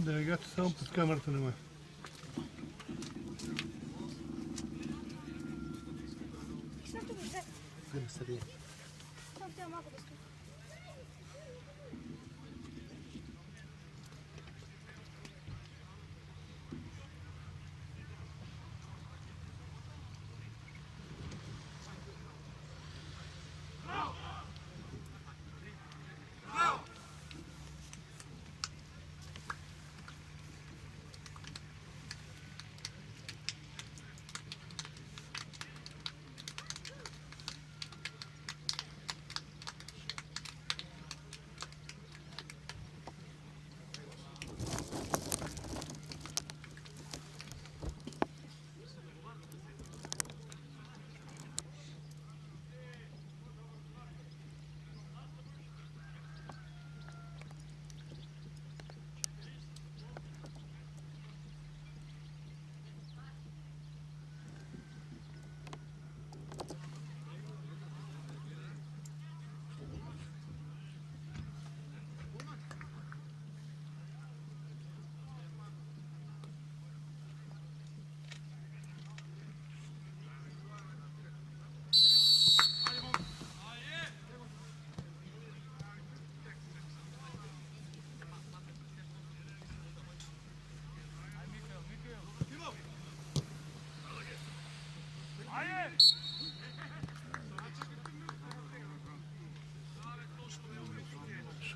Делегација само под камерата нема. Грем среди. Само тя малко да стои.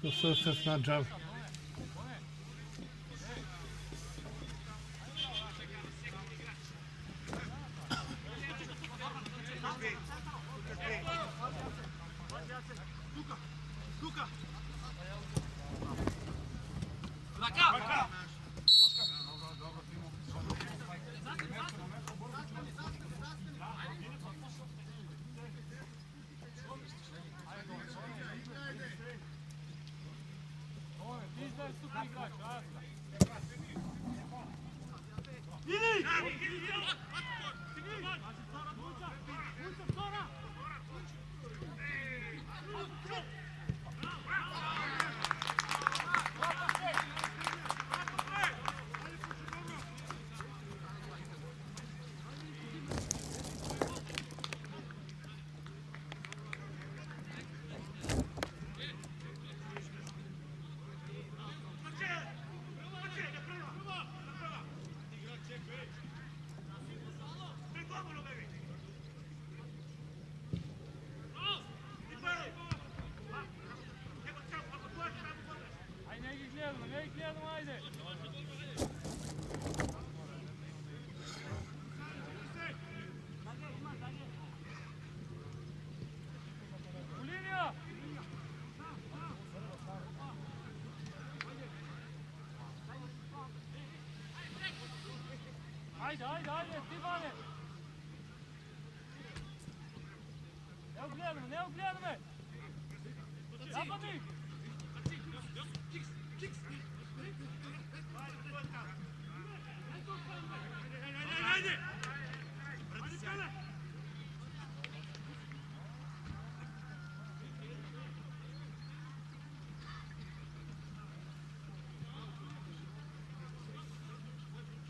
Што се снаđав. Haydi, Stefane! Ne okuyalım mı? Yapma değil! Haydi!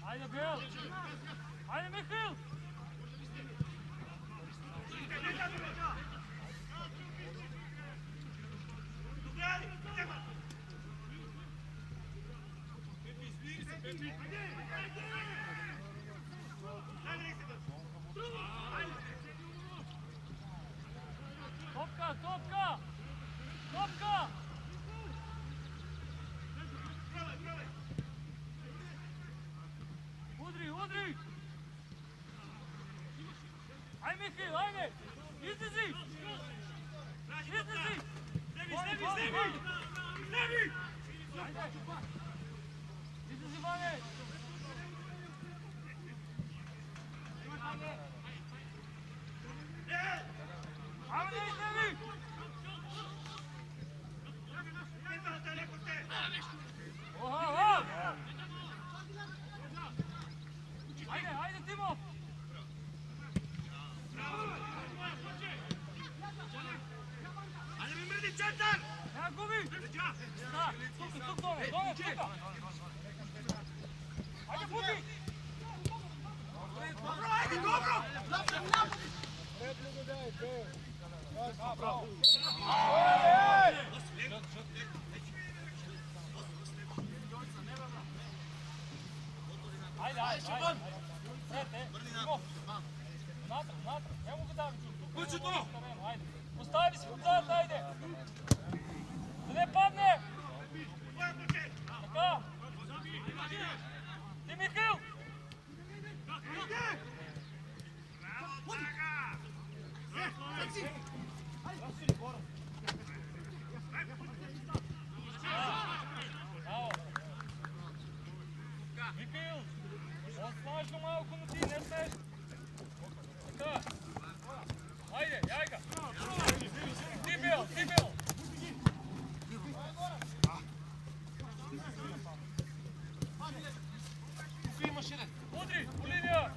Haydi Bill! Haydi Michael! Topka! Udri! Aj Michael, ajde! Izdizi! Izdizi, Vane! Ajde, izdizi! Oha! Ajde, Timo! Ajde mi mrdi centar! Ne gubi! Da, tuka! Ajde, budi! Dobro, ajde, dobro! Bravo! Ajde, ajde, ajde! Srete, Ivo! Natrag, ne mogu da mi čuti. Hoće to! Ajde, postavi se unazad, ajde! Da ne padne! Така! Ти, Михаил! Браво! Михаил! Отслажно малко, но ти не смеш! Така! Айде, яйка! Ти бил! Удри, по линия!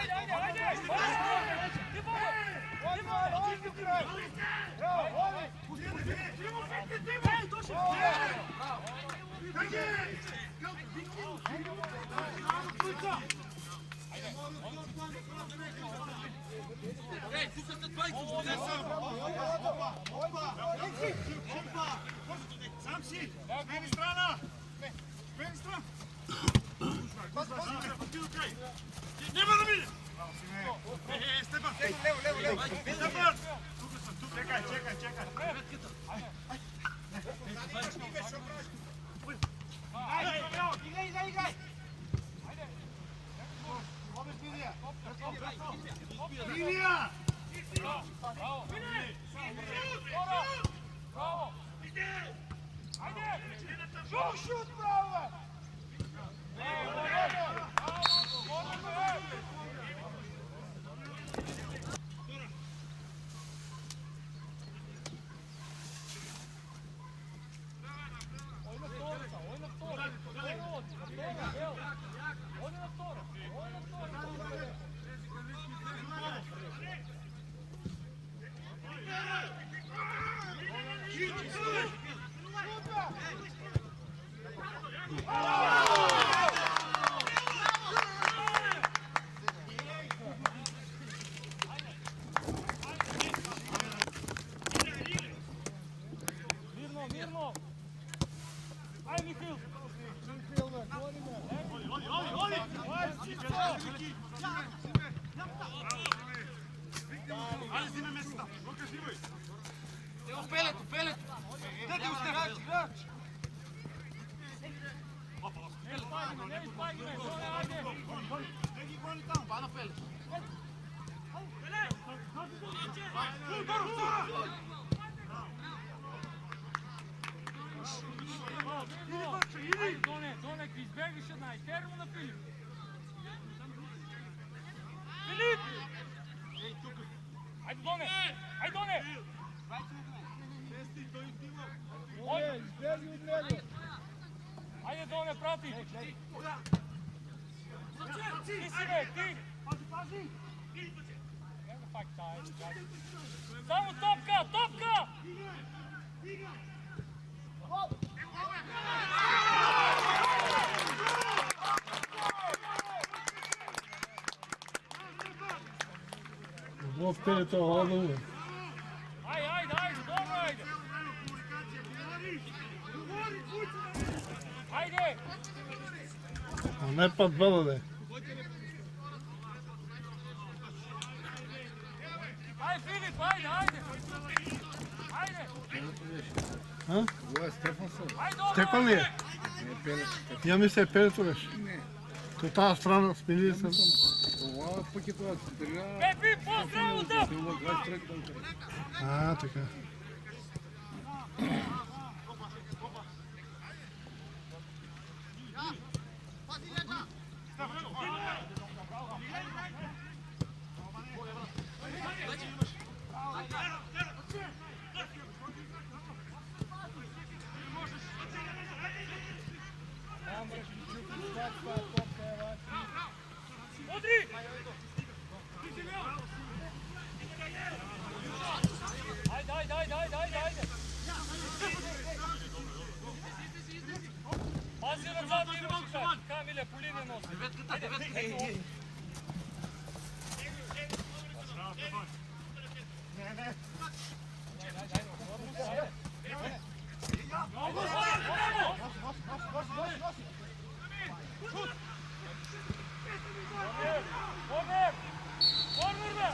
Айде! Сам си! Смени страна! Смени страна! Нема да мине! Степан! Лево! Степан! Чекай! Играй! Линия! Браво! Браво! Айде! Шут, браво! Мирно! Ай, Михаил! Ajde, zime mesta! Luka, živoj! Evo pelet! Gde ti uste? Igrač! Ne ispagi me, ajde! Neki goni tamo! Bano pelet! Ajde, Доне, избегаш една и тери му на Филип! Филип! Ajde, Доне! Ajde, Доне, прати! Ти си, бе, ти! Нема пак тая, само топка! Вов перед оглавно. Ajde, dobro, ajde! Ajde! А не пат баладе. Ajde, Filip, ajde! А? Това е Стефансон. Ajde, dobro, Степан ли е? Не пеле. Ја мисля е Пелето беше. Не. Тој таа страна сменили се. Това пък е това. Стреля. Пепи, поздрав от теб! Стрела 23 дълга. А, така. Удри! Ajde! Пази назад, имаш играч. Камиле, по линия носи. Деветката. Корнер бе!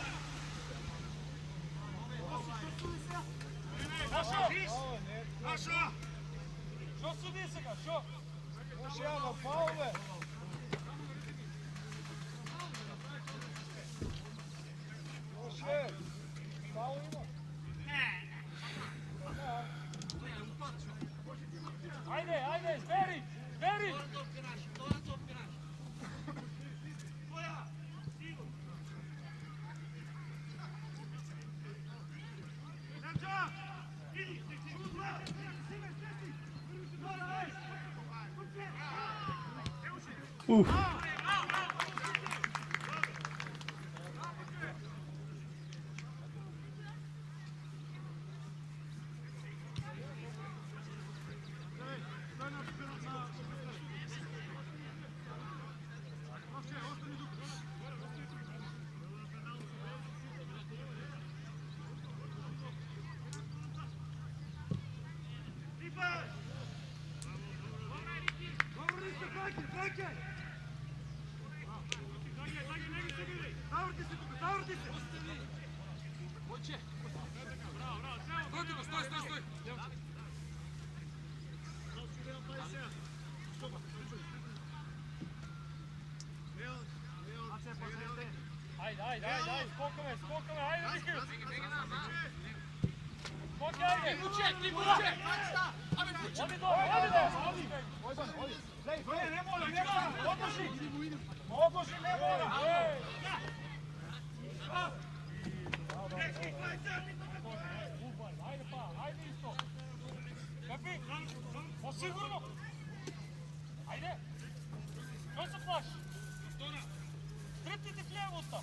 Наша! Шо суди сега, шо? Ajde, zberi! Стой! Ajde, skokame, ajde Miki! Skoki, ajde! Tri buče! Odi dobro! Ne mora! Odloži, ne mora! Ajde isto! Kapi! Sigurno! Ajde! Što se plaši? Trpite kljevuta!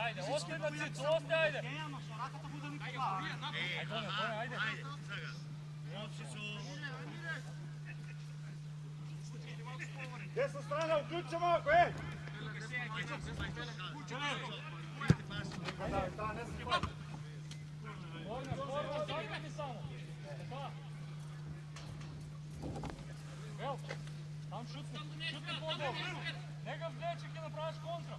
Ajde, ostaje na cicu, ajde! Ajde! Desna strana, uključi se malo, ej! Korno, zagrani samo! Vel, tam šutni podbol! Nega vleček i napraviš kontra!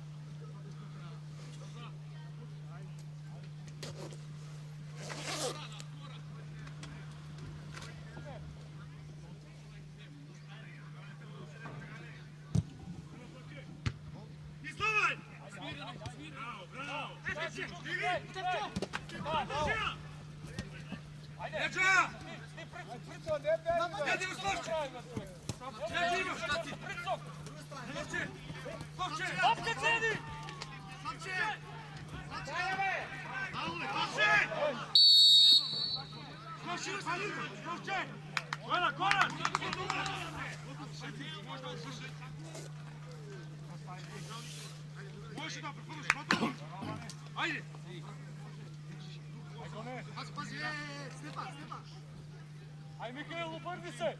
Aj Mikael, obrni se!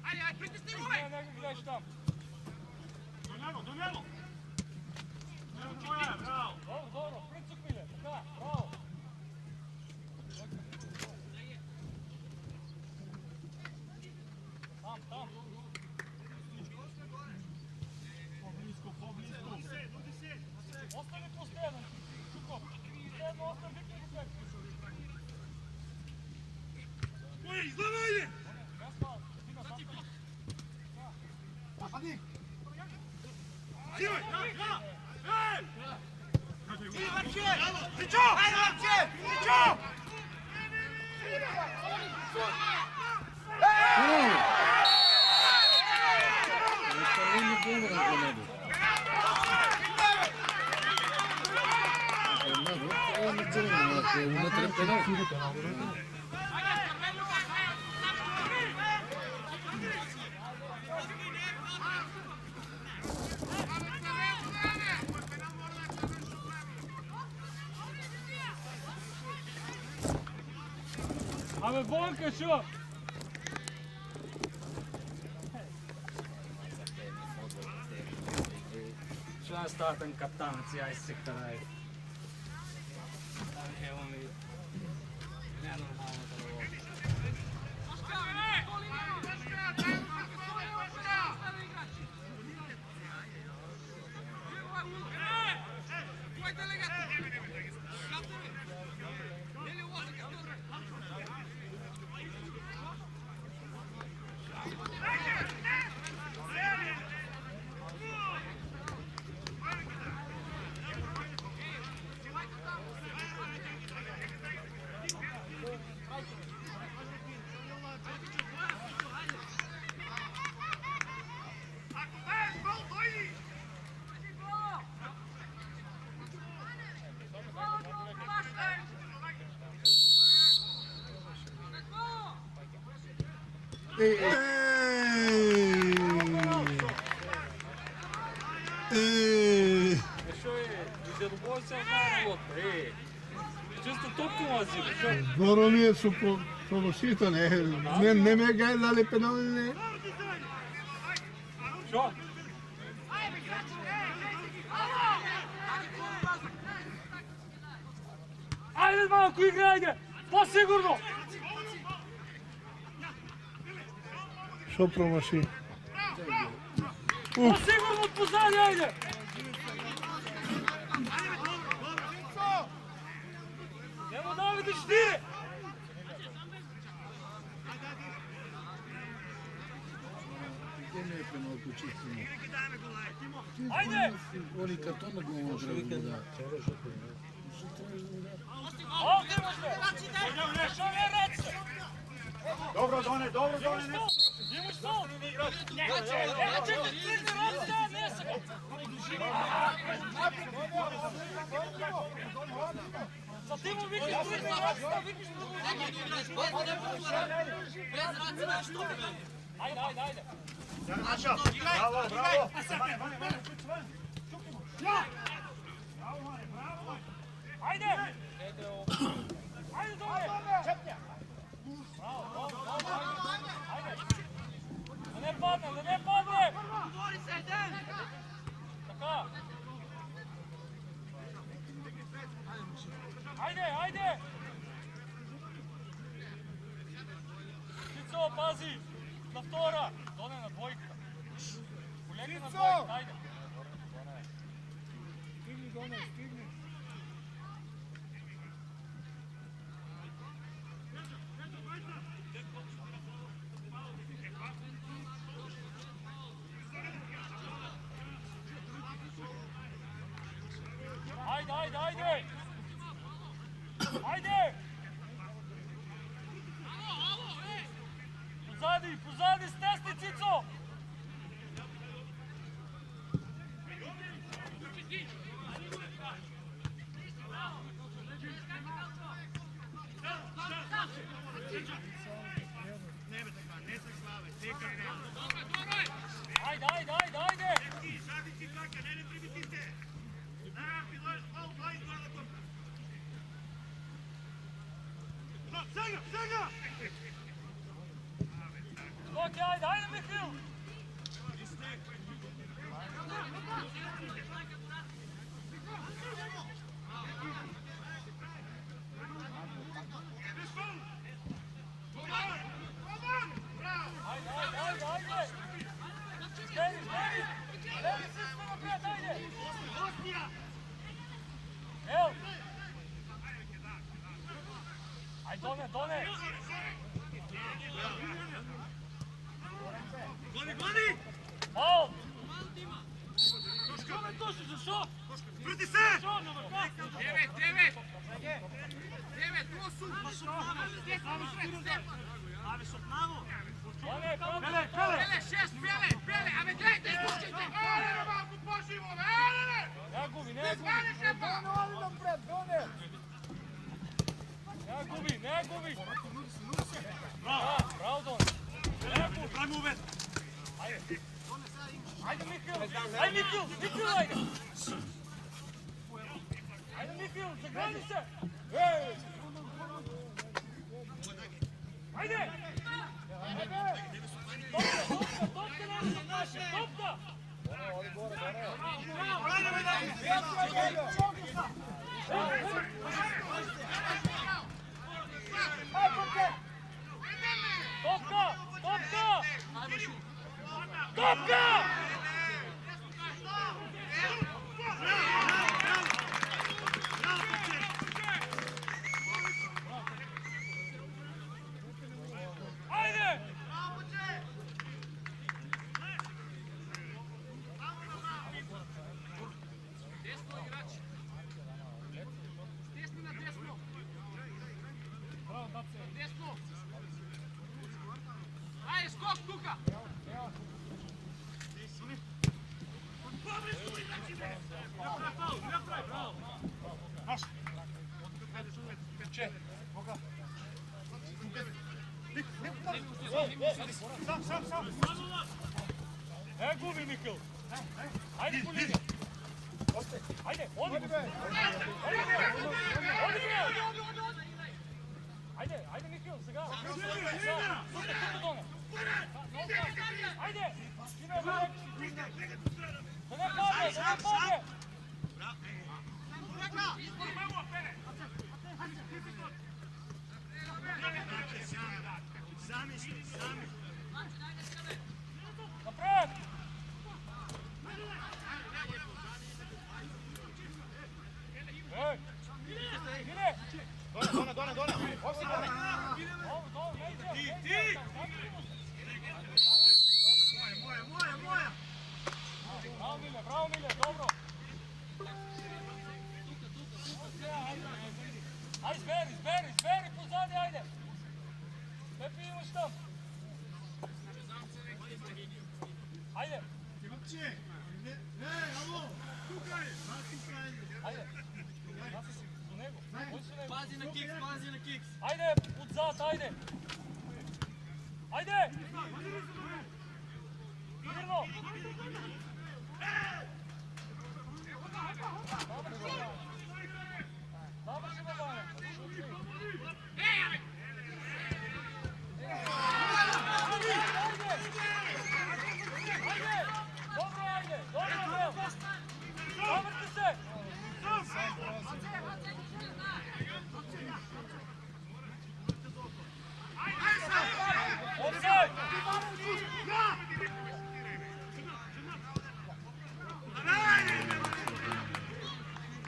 Ajde, pritisni uvek! Ne ga gledaš tam. Do njego! Dobro, pricuk Milje, da, bravo! Там. Поблизко. Остави последно. Чуко. Последно остави викни го пет. Ой, излавајте! Без фал. Дига сам. Сивај! Ей! Личо! Личо! Остави ми го разгледа. Внатре пенал. Абе, Бонка, шо? Що не статен каптан, ці сектора. Evo mi nenormalno to ovo. Що є? Задобувався одна робота. Чисто топку возив. Зборо ми е солошито, не ме гај дали пенал или не. Що? Ajde малко играјте! По-сигурно! Шо промаши? По-сигурно от позади, ајде! Немо Давиде, штире! Gdje mi je penal počistimo? Ајде! Oni kartona go ovo treba da. Ovdje možda! Što ne reći? Dobro, Done, ne. Imaš to? Evo će ti crni rad, ne sebe! Sa tim mu vidiš crni rad, vidiš Ajde. Naša, bravo. Ajde! Ajde, Done! Bravo, ajde! Da ne padne! Така! Ajde! Cico, pazi! Na втора! Доне на двојката! Улеки на двојката, ajde! Ajde! Позади, стесни, Цицо! Ajde! Okej, ajde Mihil! Ajde! Pele, šest, pele, a me dajte, izpušćite! Ere, malko poživo, ere! Ne gubi. Ne zvaniš, Epa! Ne gubi. Bravo, Don. Ne gubi. Ajde, Mikil, ajde! Ajde, Mikil, zagradi se! Ajde! Topka naše, topka! Topka! Ajde! Desno igrač. Desno na desno. Desno. Ajde, skok tuka. Ne gubi, Mikil. Ajde, Polini. Ajde, odi ga. Ajde, Mikil, сега. Ajde. Да не падне. Напред! Ей! Иде! Доле! Оси доле! Ти! Браво, Миле, добро! Ај, збери, позади, ајде! Пепи имаш там! Ајде! Ајде! До него! Пази на кикс! Ајде, отзад, ајде! Ајде! Мирно! Заврши ме, Бане! Добро, заврти се! Офсайд!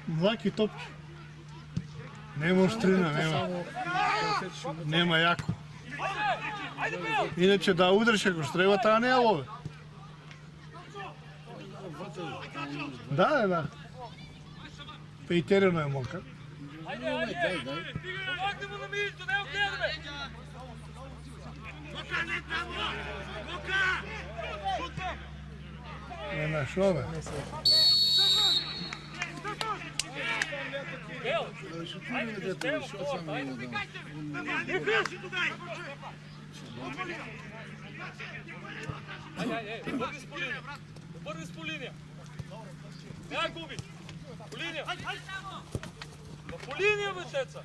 Млаки топки. Нема острина, нема јако. Ајде, Бел! Иначе да удриш ако треба, таа не ја лове. Да. Пејтерено е мокар. Ајде! Помогни му на милито, не го гледаме! Не нашове. Бел! Ајде, стева, спорт, ајде! Ајде, обрни с по линија! Не ја губи! По линија! По линија, бе, деца!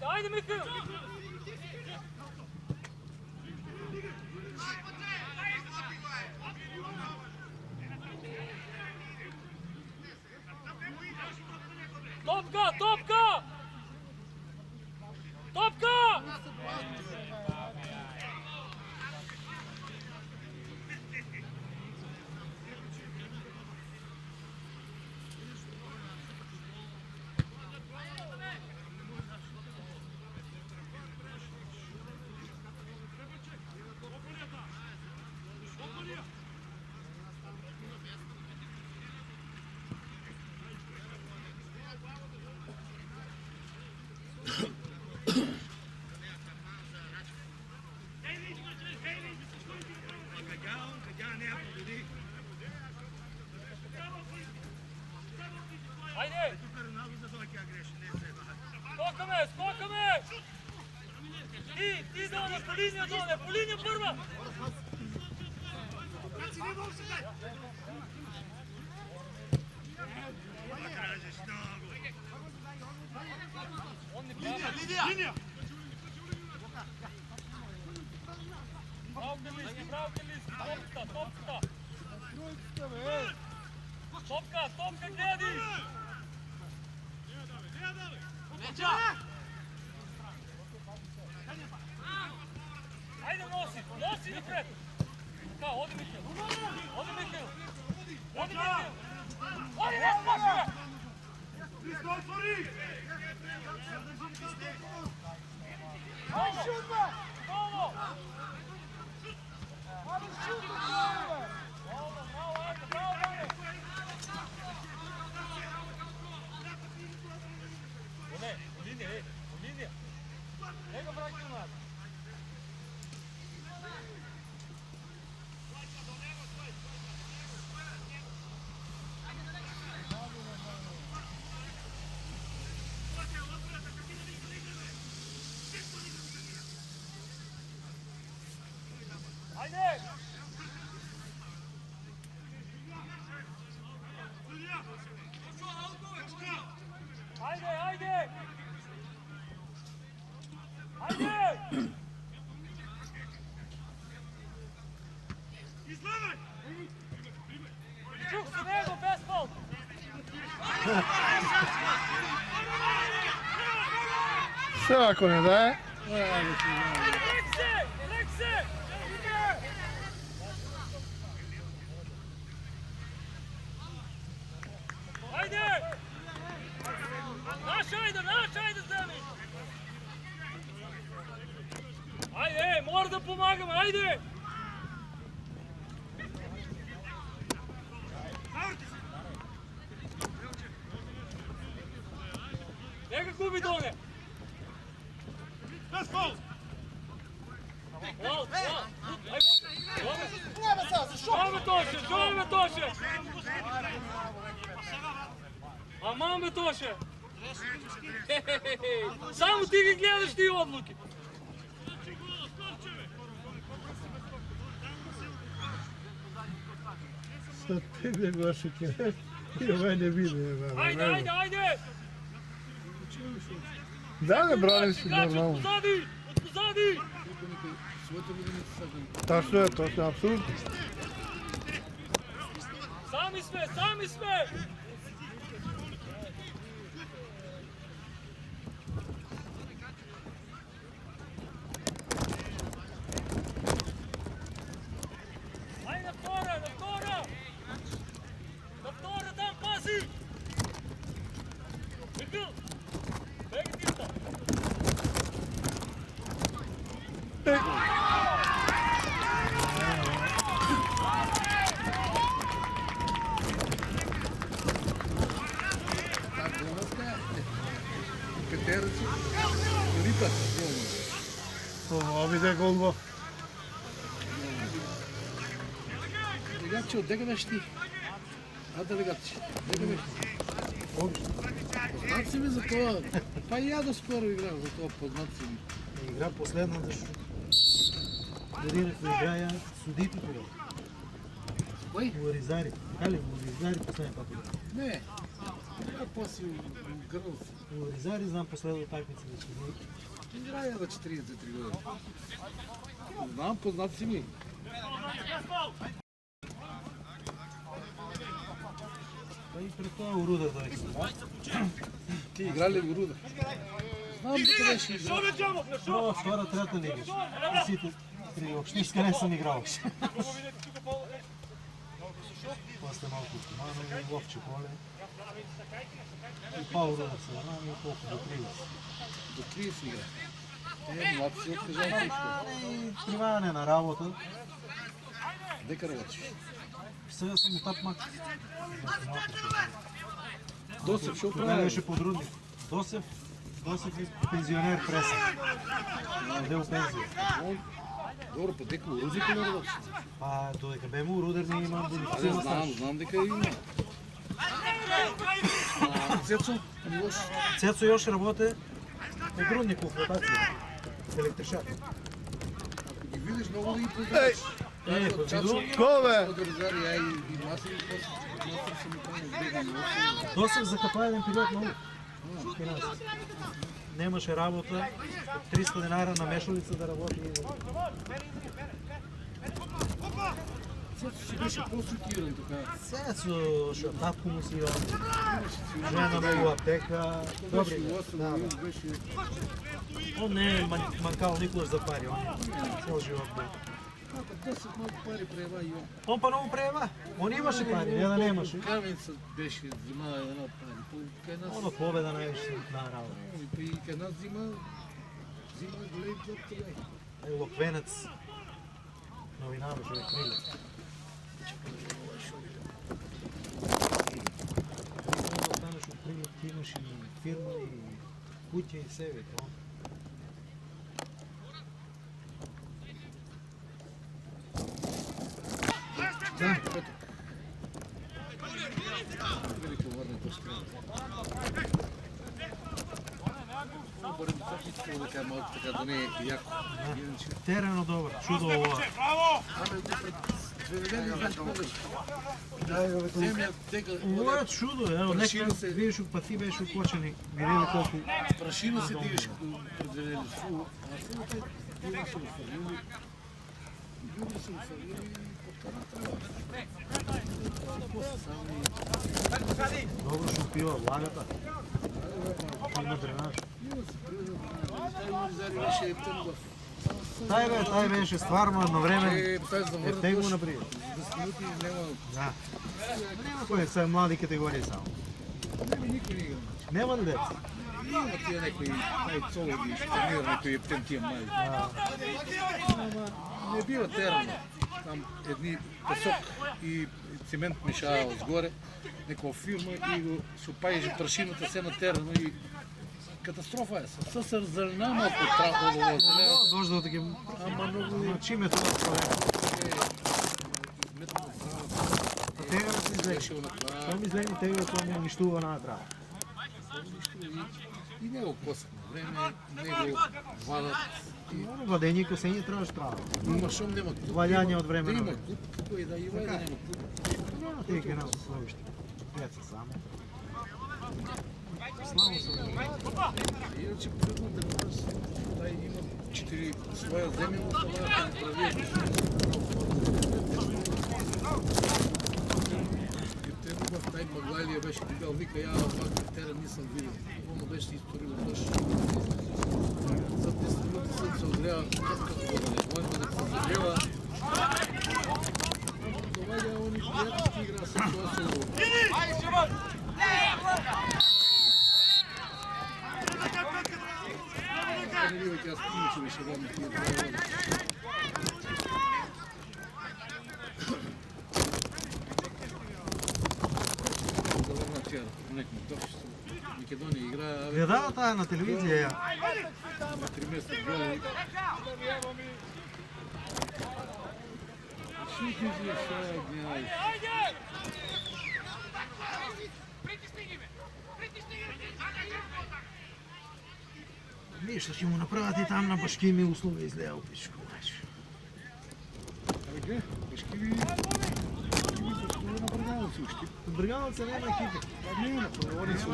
Ајде, Михаил! Топка! Скокаме, скокаме! Ти доле, по линија прва! Линија! Браво, Келиски, топка! Топка, гледи! Ајде, носи напред! Така, оди Михаил! Оди, не спаши! Христо, отвори! Браво! Не, по линија. Не го враќај назад. Ајде! Чук се него без фол. Се ако не да е. Лексе! Ајде! Наш ајде, земи! Ајде, мора да помагаме, ајде! Нека губи доне! Без фол! Жове Тоше! Аман Тоше! Само ти ги гледаш тие одлуки! Sad tebi başı kere. Yok öyle bilmiyorum. Ajde! Da ne braniš si normalno. Позади! Tačno je, apsolutno. Sami sme! Ajde na vtora! Na vtora tam, pazi! Mikl! Begi tista! Петерци, Липас, Abi de gol bak. Легачо, дека беш ти? Аде легачи, дека беш ти? Познат си ми за тоа, па и ја доскоро играм за тоа, познат си ми. Игра последната. Дали не играя судите тогава? Кој? Оризари. Кали, Оризари последния път. Не, ја после Грлс. Оризари знам последната такмица да ще бъде. Играја за 43 години. Знам, познат си ми. Па и пред това Оруда дойде. Ти играли в Руда? Знам дека беше играл. Но втора, трета лига. И сите три общинска не съм играл. После малко Туманово, Вовче Поле. И Павло Руда се знам и колко до 30. До 30 игра. Млад си откажал всичко. И триване на работа. Дека работиш? Сега съм от Апмак. Досев, шо Тогава прави? беше подрудник. Досев е пензионер пресен. Дел пензия. Добро, па дека уруди кој работиш? Па додека бе му рудер не имам Аде, бенефицијен стаж. знам дека има. Цецо, Милош, Цецо još работи по груднику в ротация. Електричар. ако ги видиш, много да ги познаваш. Подведу. Кове! Подържари, ай и маси, и после мастер са ми там избегали. Досег закъпа един период много. Нямаше работа, 300 динара на Мешовица да работи. Цецо си беше по-сутиран така. Цецо, ще татко му си жена му аптека. Беше Добре, лоса, беше... он не е манкал никога за пари, он цял живот бе. 10 малко пари прева и он. Он па много приема, он имаше пари, не да нямаше. Каменца беше взимала една пари. Он от победа най-више на работа. И една взима големи плът тогава. Елоквенец, новина беше крилец. Да останеш от Крилец, ти имаш и фирма, и кутя, и себе. Да, ето. Велико върне по-скръм. Обърнем всичко да кажа малко така, да не е яко. Терено добър, чудо ова. Аме, две недели знаеш какво беше. Земя, тега, Ова е чудо, ево, Прашина нека се- видиш от пъти беше окочени. Видели колко... прашина се дивиш пред две недели. Фу, а фу, те дива са го фърлили. Дива са го фърлили по тарата. После само и... Добро ще пива влагата. Има дренаж. Беше тъмно. Тай беше стварно едновременно. Тази завърна Ефтей го дъжд, направи. 10 минути няма... Да. Няма кой са млади категории само. Няма никой не игра. Няма ли деца? Има тия някои най-цолови, ще тренира някои ептен тия млади. Ама не бива терано. Там едни песок и цемент мешава отгоре, някаква фирма и го се опаише прашината се на терано и катастрофа е. Със се разделена малко от трахове. Може да такива... Ама много... Чиме това човек. Тега да си излезе. Беше направо. Той ми излезе тега, това ми нищува на трябва. И него косат на време, него вадат. Владение косење трябваше трябва. Има шум, няма клуб. Валяње од време Да на има време. клуб, какво и да има и да няма клуб. Няма тега една словище. Деца само. Слава се. Иначе примерно да кажеш, тай има 4 своя земя, но това да прави. В тай Маглалия беше бил, вика, я пак тера не съм видел. Ono беше изторил дъжд. За 10 минути съд се огрява, като да не може да се загрева. Довадя они приятелски игра с това се говори. Не виждате, аз пинче беше водно тия две. Да върна вчера, некмо тъпчество. Македония игра, Гледава тая на телевизия. на 3 месеца голи. Ще ти излеша, гняй. Нищо ще му направят и там на башки ми услуга излеял пичко. Абе, ге, башки ви... на Бъргановци още. Бъргановци няма екипи. Няма,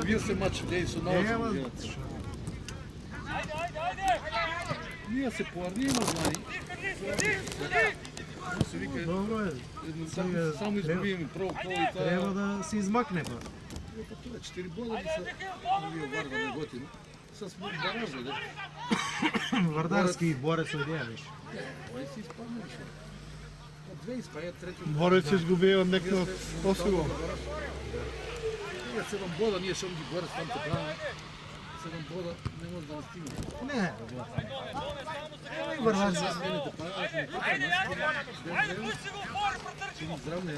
вие се матч, дей са много Няма. се гледат. Ние се поарни има знани. Се вика, Добро е. само избавим първо пол и това... Трябва да се измъкне. Бе. 4 бода ли са? Ние варваме готино. С баража, да? Вардарски борец от идея беше. Кой си изпадна, беше? Две изпая, трети... Борец изгуби от някакъв посило. 7 бода, ние ще ги борят там те правим. 7 бода не може да настигне. Не, Вардарски. Смените правят, не тука, нас ще ни здравне,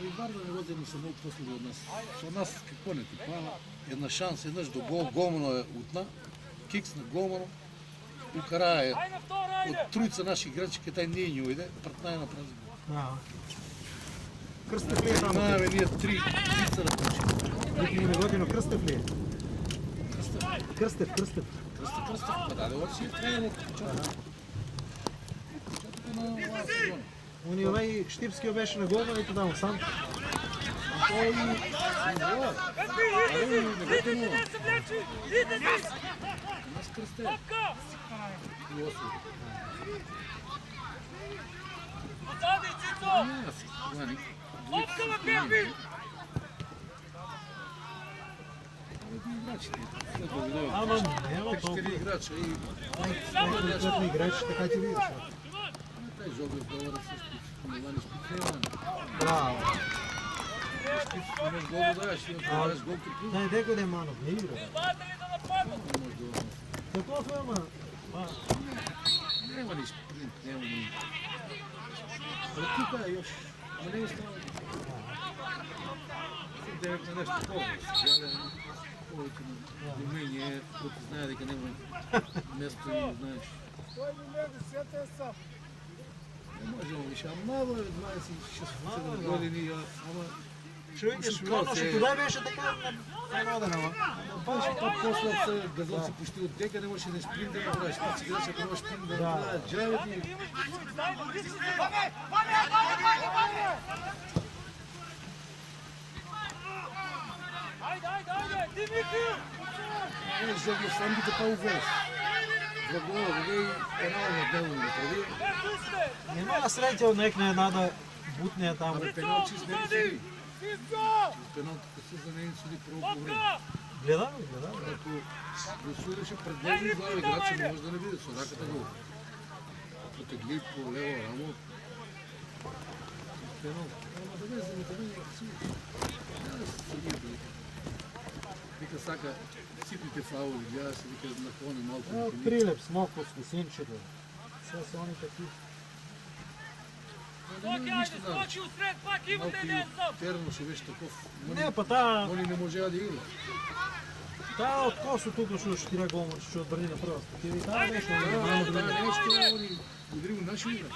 И Варна не возим са много после от нас. От нас какво не ти пава? Една шанс, еднъж до гол, Голмано е утна, кикс на Голмано, Укара е от троица наши играчи, къде не е ни уйде, пратна е на празен гол. Кръстев ли е там? Знаем, ние три са да получим. Вики ми годино Кръстев ли е? Кръстев. Кръстев, па да още тренер от Уни овай Штипския беше на голма и тогава сам. нас Кръстев. Ама няма толкова. 4 играча и Най-конкретно играч, така ти видиш. taj žogar govara sa Milani Špicevani. Браво. Imaš gol da daš i onda daš gol ti plus. Дай дека да е Манов, не игра. Ne možeš da Какво е, ама? nema ni sprint, nema ni... Ali tu da još, ma ne ostalo. Sad je nešto povijest, žele повече на умение, който знае дека няма место и знаеш. Не можем više, а мало е 26 години, ама... Човекаш, Маноши, кога беше така народен, ама? Беше то после се газон се почти от дека, не можеше да спринт да направиш, път си гледаш, ако не можеш спринт да направиш, джаве ти... Не, Жогов сам ги така увез. Жогова, вегей, пенал на дело не прави. Нема сретил нек на една да бутне там. Абе, пенал чист не си. Пенал така се за неин суди първо по време. Гледам. Ако го судеше пред него и глава играча, не може да не види, с раката го потегли по лево рамо. Пенал. Ама да не замитаме някак си. Няма да се съдия, бе. Вика сака ситните фаули, гледа се, вика наклони малко. Прилеп, Смоковски, Синчето. Все са они таки. Скочи отсред, пак имате един зъб! Терно ще беше таков. Не, па та... Они не можеха да игра. Та от Косо тук ще 4 голма, ще отбрани на първа статива. Та беше Да, нещо, они удари го наши играч.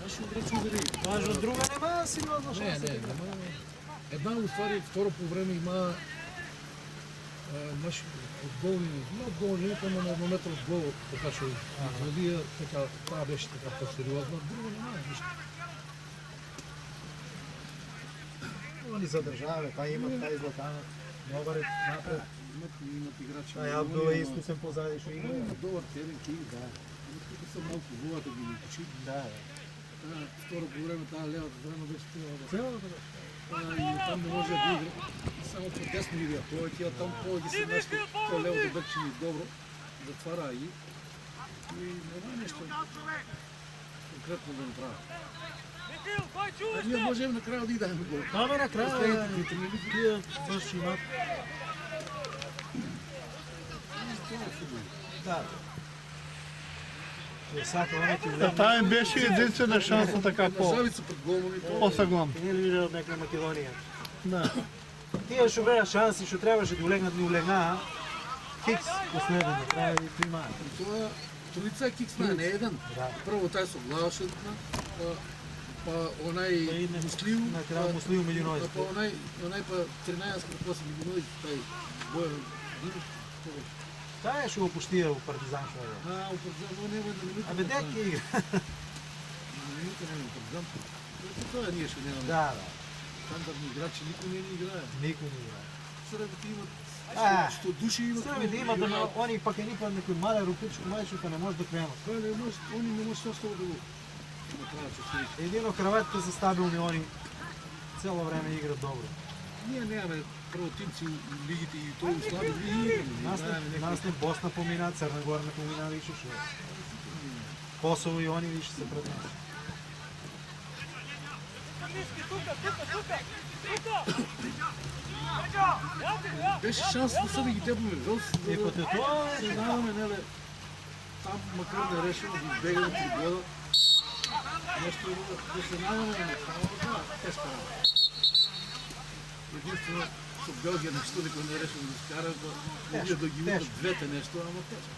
Наши играч удари. Важно друга нема сериозна шанса. Една отвари, второ по време има наш отголни, не отголни, ама на еднометър от гол, така ще изводия, така, това беше така по-сериозно, друго няма нищо. Они задържавали, та имат, та излатанат. Добър е напред. Имат играчи. Та Абдул е изкусен позади, ще има. Добър теренки, да. Тук са малко вулата ги почи. Да, Второ по време, тази левата страна беше цялата. цялата да. И там не може да игра. Само по десно игра. Той тия там по-ги се нещо, то лево да бърчи добро. Затваря и няма нещо конкретно да направя. Михил, кой чуваш Ние можем накрая да и дадем гол. Да, бе, накрая тия бъдещи имат. Да. Всяка оня ти влезе. Та им беше единствена шанса така Държавица пред голманите. по-съглом. Не ли виждал нека на Македония? Да. Тия ще бяха шанси, ще трябваше да улегнат, не улегна. Хикс последен, накрая и прима. Това троица кикс не е един. Първо taj се оглаваше, па онай Муслив, Накрая Муслив Милиной. па онай па 13 какво се Милиной, taj Боян Димов. Тая ще го пощия у партизан шоя. Партизан, но няма да минута. Абе, дек е игра. Минута няма партизан. Това ние ще нямаме. Да. Стандартни играчи никой не играе. Никой не играе. Сърбите имат 100 души имат. Сърбите имат, ама они пак едни път някой маля рукичко майчука не може да приемат. Они не може също да го направят чувствително. Едино краватите са стабилни, они цяло време играт добро. Ние нямаме първотимци лигите и той слаби лиги. Нас не Босна помина, Църна Гора не помина, виж ще. Косово и они виж се пред нас. Беше шанс да са да ги тебаме въз. И като това е, Съзнаваме, не бе. Там макар да решим да избегаме при года. Нещо да се надаме, да, тежка работа. Единствено с Белгия нещо, никой не решил да изкара, да ги видят двете нещо, ама тежко.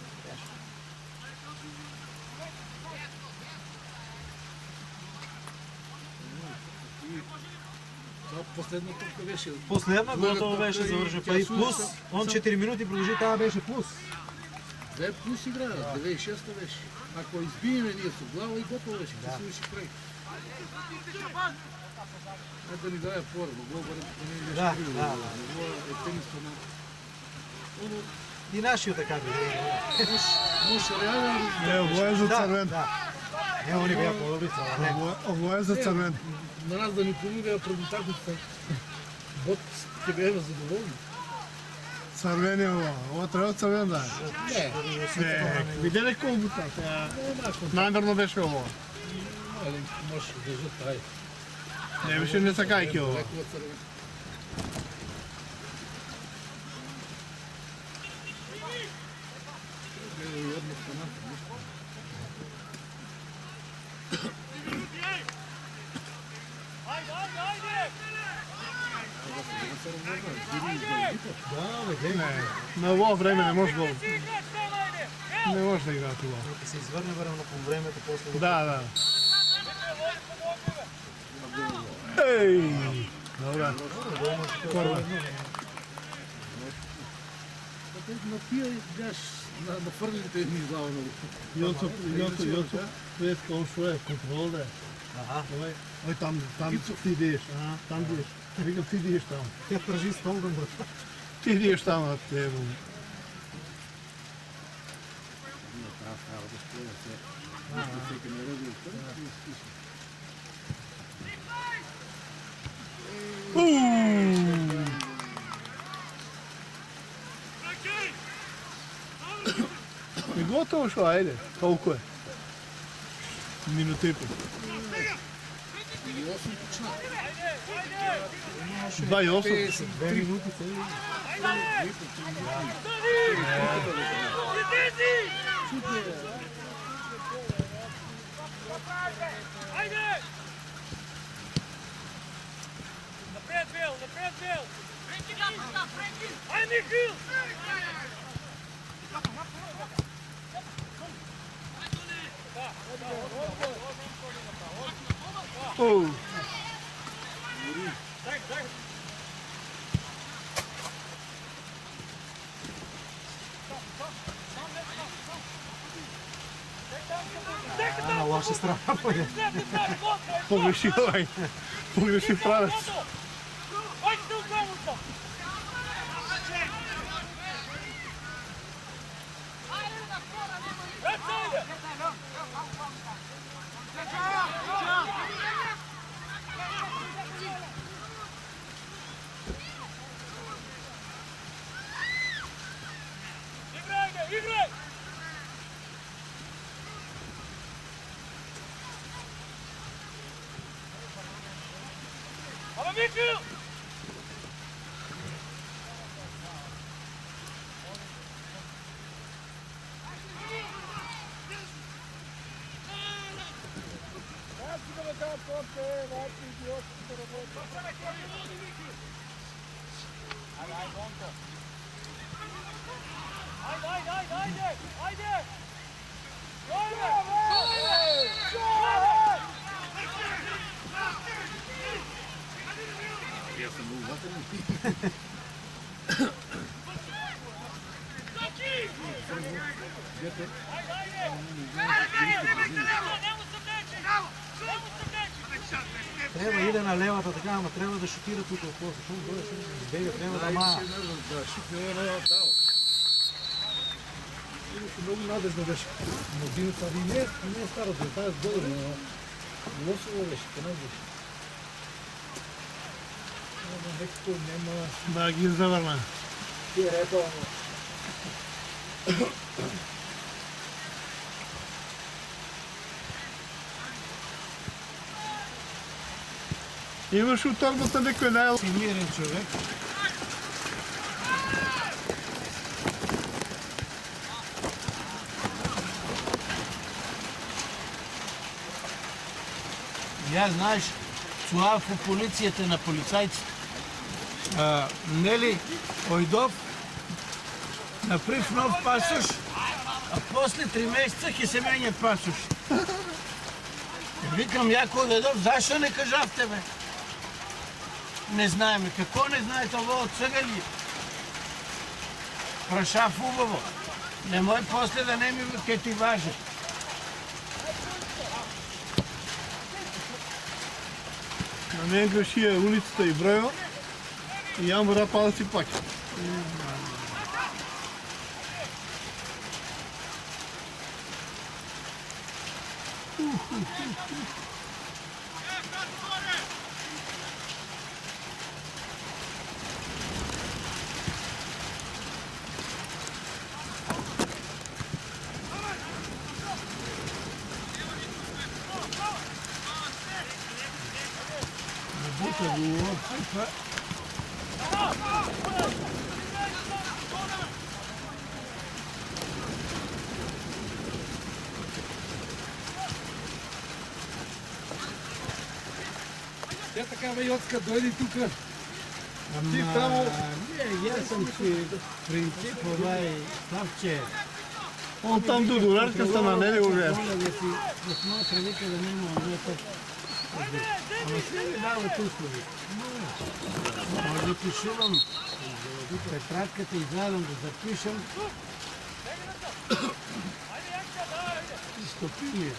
Последната топка беше. Последна готово беше завршен, па и плюс. Он 4 минути продължи, таа беше плюс. 2 плюс играат, 96-та беше. Ако избиеме ние со глава и готово беше, ќе се виши крај. Ајде да ни даде фора, гол барем не Да, нешто. да. Ова е тенисто на оно И нашиот така биде. може реален. Ово е за Да, црвен. да. Ево ни беа подобри, ала не. Ово е за црвен. На нас да ни помогнеа пред утакмицата. Бот ќе беме задоволни. Црвен е ова. Ова треба црвен да е. Не, Виделе колбута? Намерно беше ово. але може да држат тај. Не беше не сакајќи ова. Лекува црвен. Гледа и одмah понатаму. Да, бе, гледай. На ово време не може гол. Не може да играат ово. Ќе се изврне веројатно по времето после. Да, да. Еј! Добра. Корба. На тие бяш на фрлите ми глава на Јоцо, пред коншо е контрол да е. Аха. Ој там ти идеш, там идеш. Викам ти идеш там. Ќе тржи столден брат. Ти идеш там на тебе. И готово шо, ајде. Колку е? Минута и пол. 28. 2 минути се. Напред, Бел! Ай, Михил! Оу. На лоша страна појде. Погреши овај. Погреши правец. Ојте у камуца! Играј! Ала Михил! Ajde! Ја сум уватен. Треба иде на левата така, ама треба да шутира тука после. Шум горе, шум избега, треба да ма. Да, шутне ова не дал. Многу надежно беше. Младината ви не е старо, таа е година, но лошо беше, не беше. Некако нема... Да ги заврна. Ти е редовно. Имаш у торбата некој најал. Си мирен човек. Ја знаеш, цуав по полицијата на полицајците. Нели, ојдов, направив нов пасош, а после 3 месеца ќе се менја пасош. Викам, ја кој дедов, зашто не кажавте, бе? Не знаеме. Какво не знаете ово от сега ли? Прашав убаво. Немој после да не ми ке ти важи. На мен греши улицата и бројот и ја мора па да си паќа. Бута го опипа. Ја такава Јоцка дојди тука. Ти таму... Не, јас сам си принцип Славче. Он там до дурарка ста на неде уже. Моля да си посматра вика да нема онето. Ама sve mi дават услови. Може да пишувам тетрадката и заедно да запишам. Истопи ми.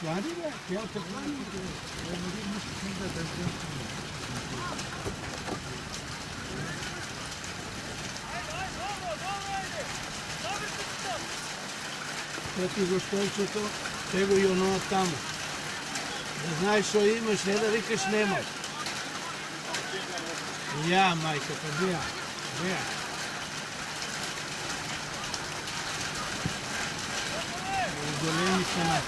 Плани бе, пијалте плани. Ето го столчето, те го и оно таму. Да знаеш што имаш, не да викаш немаш. Ја, мајката, беа, беа. Големи се на...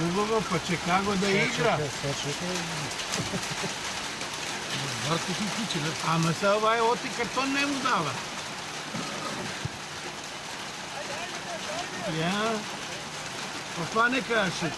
Убаво, па чека го да игра. Ама се овај оти картон не му дава. Ја, па не кажеш ти.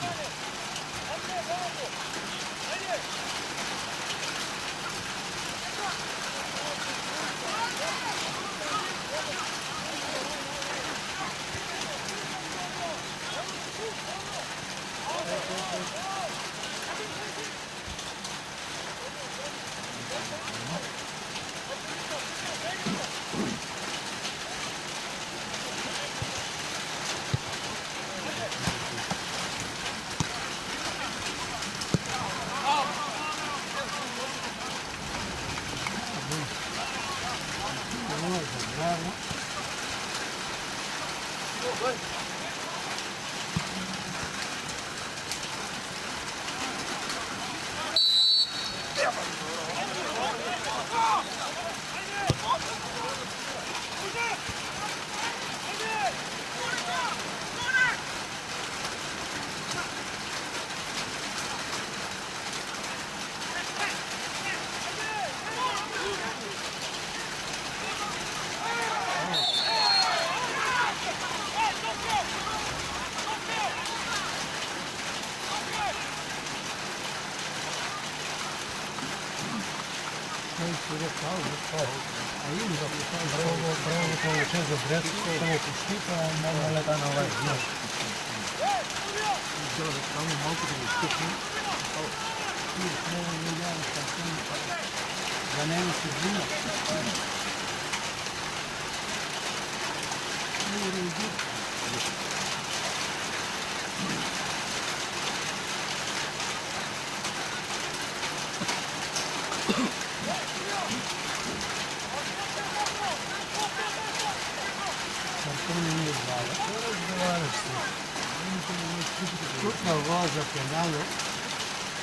Крупна воза пенало,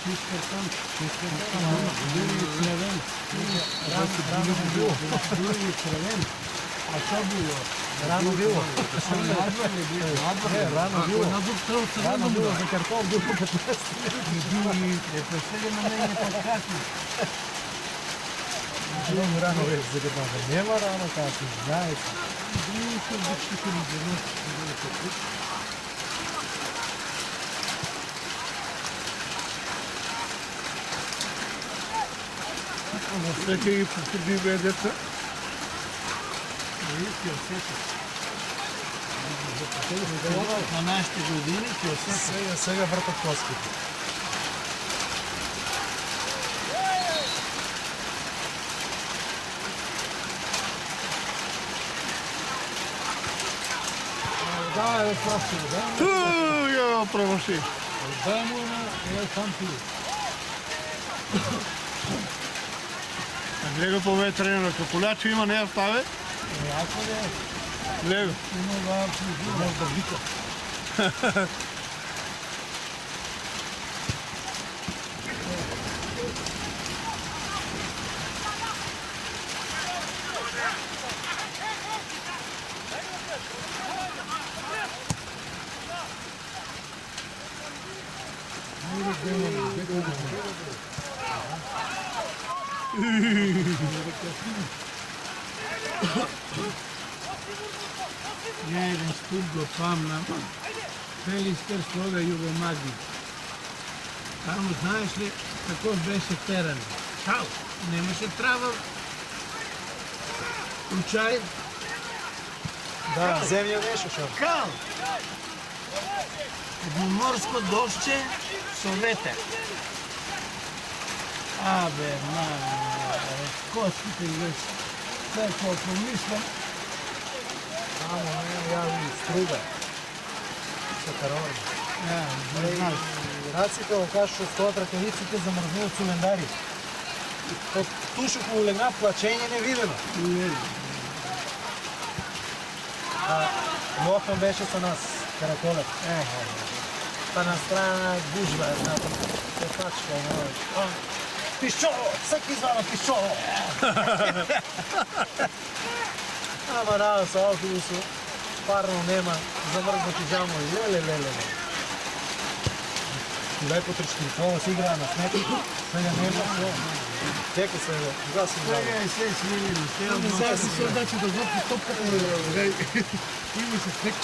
чистъртон, били цревен, били цревен, а що било? Рано било. Надвор ли било? Рано било. Рано било за картон било 15. Не представи на мене по-касно. Рано веќе за картон. Нема рано касно, знаете. Ама всеки ги потреби бе деца. Ти усетиш. На нашите години ти усетиш. Сега въртат плоските. Да, е просто, да. Я промаши. Дай му на сам ти. Гледа по ве тренера, Капулячо има нея ставе. Ако не, Гледа. има да може да вика. Я един ступ го памна. Пелискър слога Югомаги. Само знаеш ли какъв беше терен? Кал. Немаше трава. Учай. Да, земя нещо шо. Кал. Едноморско дощче со ветер. Абе, мама, коските виж. Сега колко мислям. Ама не, я ви струга. Се каравали. Не знам. Раците го кажа, що стоят ръкавиците замръзни от сулендари. От туш около легна плачение невидено. Лохан беше с нас, Караколев. Та на страна гужва едната. Печачка, пищоло! Всеки извада пищоло! Ама да, с автобуса, парно нема, замръзнати жамои, леле. Леко тричкиркова си играе на снег, сега нема, тека сега, кога си играе? Сега е се смирили. Сега си се значи да звъпи топката. Има се снег.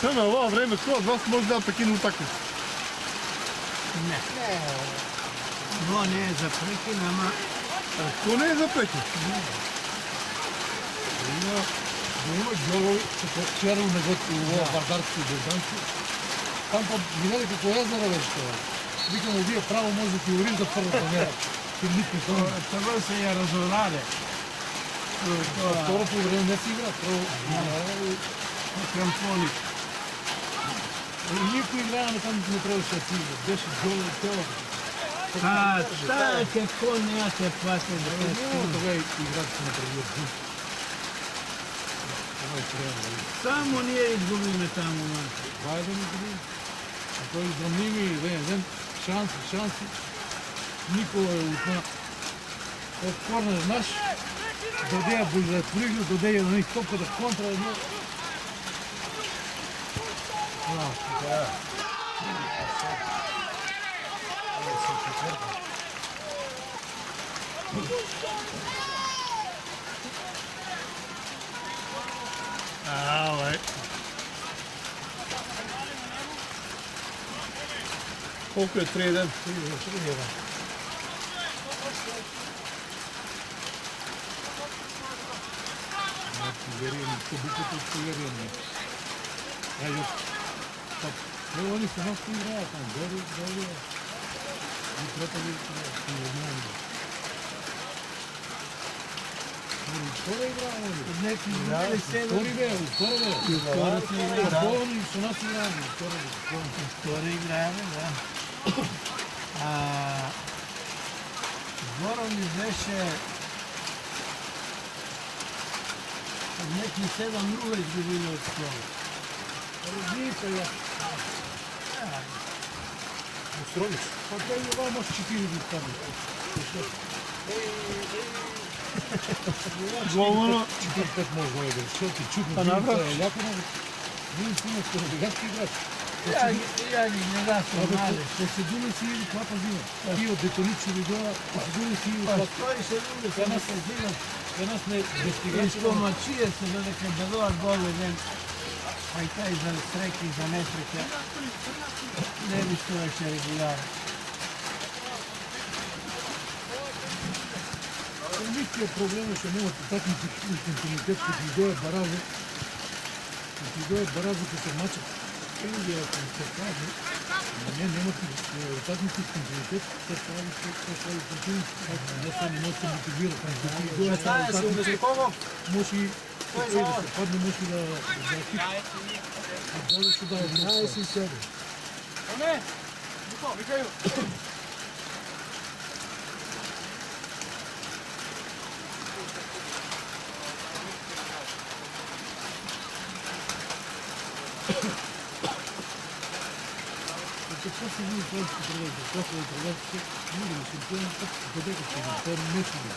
Сега на това време, кой от вас може да пекин утаки? Не. Но не е за преки, ама То не е за пеки. Има джолови, черно на това бардарски бърданци. Там па видели какво езеро беше това. Викам, вие право може да ти орим за първата мера. това се я разораде. Второ по време не си игра. Крамфони. Никой играе там не трябваше да си игра. Беше джолови това. Та, какво не я те плате да Тогава играчите на преди. Само ние изгубиме там момента. Вай да ни губи. А той изравними ден, шанси. Никога е от корнер наш. Додея да пригна, додея на них топка да контра едно. Алай. Колко е 3 ден? 3 ден. Сигария, кубиката от сигария. Они са нас играят там, гори. И трета ли Втора играем ли? Неки играли се. Втори бе. Болни са нас играем. Втора играеме, да. Зоро ми беше неки 7-0 изгубили от школа. Разлика я. Устроили се. А той това може 4 да стане. Голмано. 4-5 може да е. Защото ти чухме. Напред. Вие си на скоробегатски играч. Я ги не да са мали. Ще се думи си или това пазима. Ти от детонични видео, ще се думи си или това. Той се люби, се не се взима. Една сме достигачи. Изпомачие се да дека дадуват гол един. А и taj za sreće i za nesreće ne bi što više regularno. Единствениот проблем е што немат такмици и континуитет кога ти дое баража. Кога ти дое баража кога се мачат. Енергија кога се каже, немат такмици и континуитет, се прави континуитет. Не се мотивира. Представя се умеsto кого? Може и да се падне, може и да хит. А дали што да е 11-7. Аме! Нико, викају! Какво се вие полски превежда? Какво се превежда? Не да се поема как се подека се да това не се да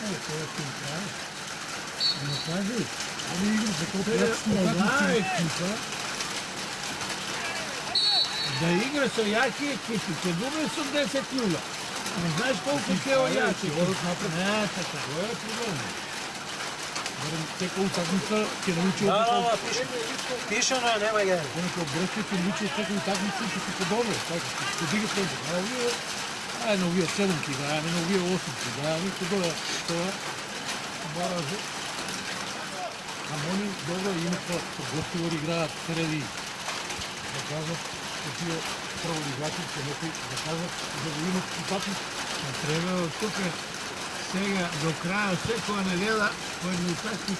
не, това е към края. Не кажи. Ами игра за колко Да игра со јаки екипи, ќе губи со 10-0. Не знаеш колку ќе ојачи. Не, така. Това е проблем. Тека утакмица ќе научи Да, пишано е, нема ги. Ако Брестит ќе научи тека утакмица ќе се подобри. Така ќе дига темпо. А овие ајде овие 7 ки, ајде на овие 8 ки, ајде кога тоа бараже. А они добро имаат гостивори играат среди. Да кажат, тие проводигачи ќе некои да кажат да го имат утакмица. Треба тука сега до краја секоја недела кој не такви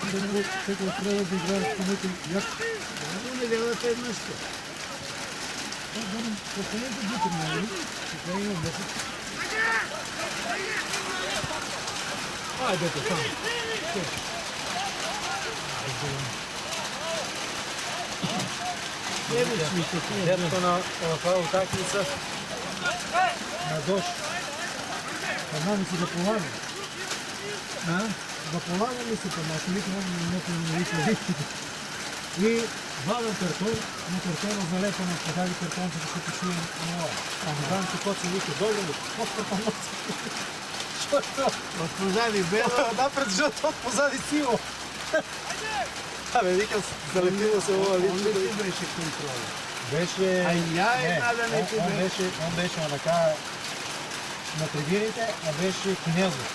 Секој треба да играат со некој јак. до неделата еднашто. Последните дни нали? Сега има месец. Ајде те само. Дето на оваква утакмица на Дош. Една ми се да полага. Да полага ми се па наши вика некој и вадам картон, на картона залепено покави картонца да се пишува на ова. А не знам че кој се вика, дојде ли? Кој картон? Што е тоа? Од позади бело, Напред жълто, позади сиво. Абе, викам, залепило се ова лично. онде ти беше контрола. Беше... А ја една да не ти беше. Он беше онака на трибините, а беше Кинезов.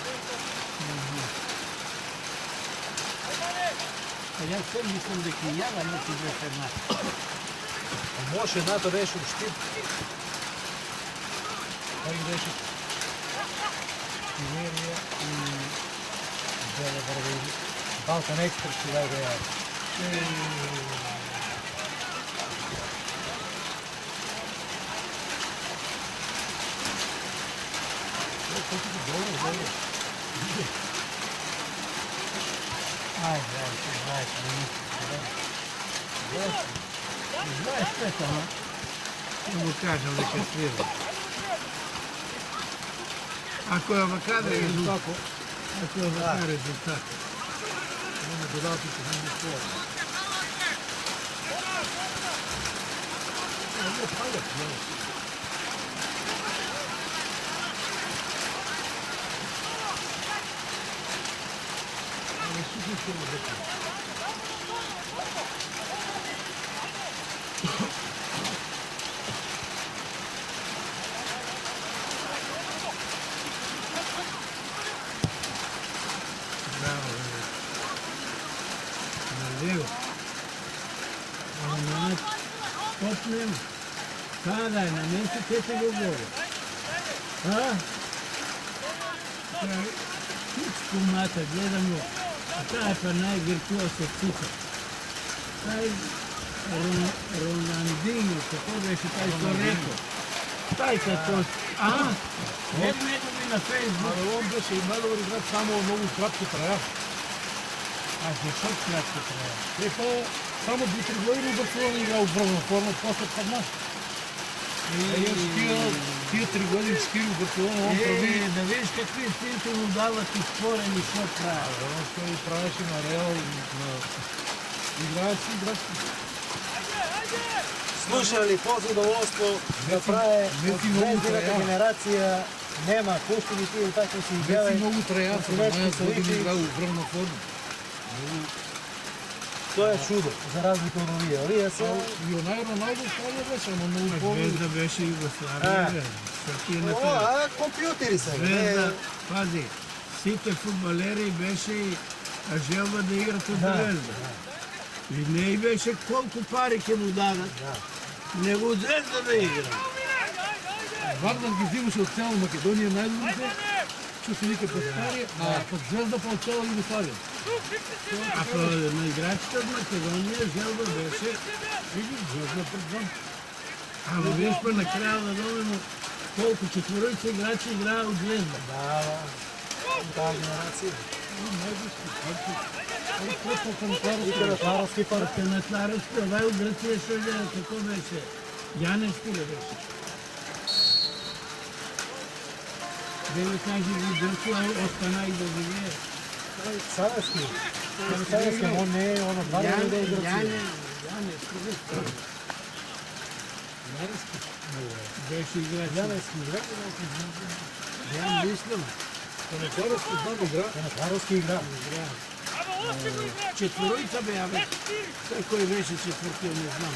А јас се мислам дека и ја не ти беше една. Може едната беше общит. Той беше Тимерия и Беле Вървели. Балкан Експрес сега играят. Ајде, ти знаеш, не знаеш пета, ма? Ќе му кажам дека свира. Ако е вака да резултат, ако е вака резултат. Нема додатите, нема това. Не палят, не. Не сухи се века. Налево. Ама топ нема. Kada je, na meni se te go gore. A? Всичко мата, гледам го. А тая па най-виртуоз от всичко. Taj Ронандиньо, какво беше taj što rekao? Taj kad to... А? Ето некој на Фейсбук. Абе, он беше и Меловар играат само многу кратко траја. А защо кратко трябва? Епа, само 2-3 години Барселона играл в брзна форма, после падна. И тия 3 години скири в Барселона, он прави... Да видиш какви синто му дават и спорени, що прави. Он што и правеше на Реал, на... Играат си, Слушали, по задоволство да прави от везената генерация. Нема, пушти ли ти така си играли. Меси много траја, со моја година играл в брзна форма. Тоа е чудо, за разлика од овие. Овие се... И онaj Роналдо ставio беше, ама много повече. Звезда беше Югославија, бе. Светија на тоа. Ова, компјутери се. Звезда, пази, сите фудбалери беше желба да играт од Звезда. И не беше колку пари ќе му дадат, него од Звезда да игра. Вардан ги взимаше от цяла Македонија најдобрите, што се вика паспари, а пак Звезда па од цяла Југославија. Ако на играчите од Македонија желба беше Звезда пред вам. ама виж па на краја да добиме колку четворица играчи играа од Звезда. Да, таа генерација. И Канатларовски парк. Канатларовски, овај од Грција што е, како беше? Јаневски ли беше? Да ви кажи ви Грција остана и да живее. Савевски. Савевски, он не е, оно два не е Грција. Беше играч. Јаневски игра. Ја мислам. Канатларовски знам игра. Канатларовски игра. Четворица беа бе. Кој беше четвртиот, не знам.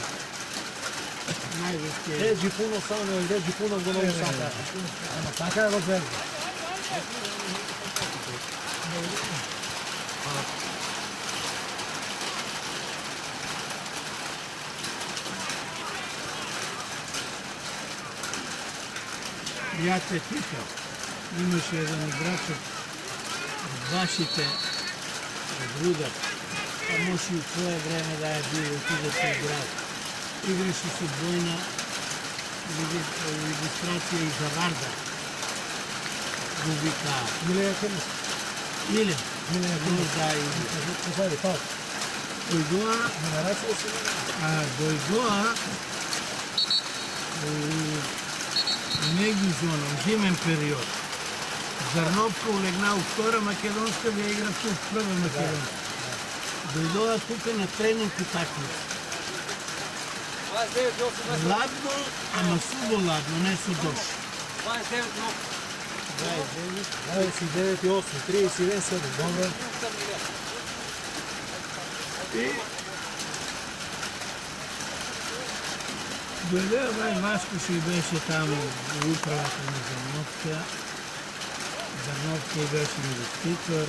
Највеќе. Реджи пуно само, реджи пуно го нови само. Ама така е во Звезда. Ја те питам, имаше еден играч од вашите Рудар, а може и у твое време да е бил отиде се играч. Играше се двојна регистрација и за Варда. Го вика Милеја Кемис. Иле. Милеја Кемис, да, и Косари, пак. дојдоа, Генерација си дојдоа негде зона, зимен период. Зарновка улегна у втора македонска, вие игра тук прва македонска. Дојдоа тука на тренинг и такмица. Ладно, ама субо ладно, не со дожд. 29 и 8, 31 7, добро. И дојде овај Машкош и беше таму у управата на Зарновка. Зарновка и беше инвеститор.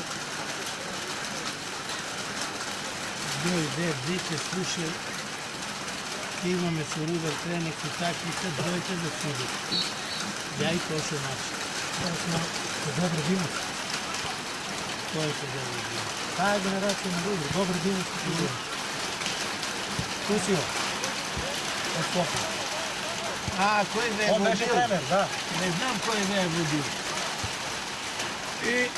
Дојде, вика, слушај, имаме со Рудар тренинг и такмица, дојте да судите. Ја и Тошо Машкош. Тоа сме добри Димов. Тој се добри Димов. Таа е генерација на Рудар, добри Димов. Тусио. Од Скопје. А, кој ве е Он беше водил? тренер, да. Не знам кој ве е водил. И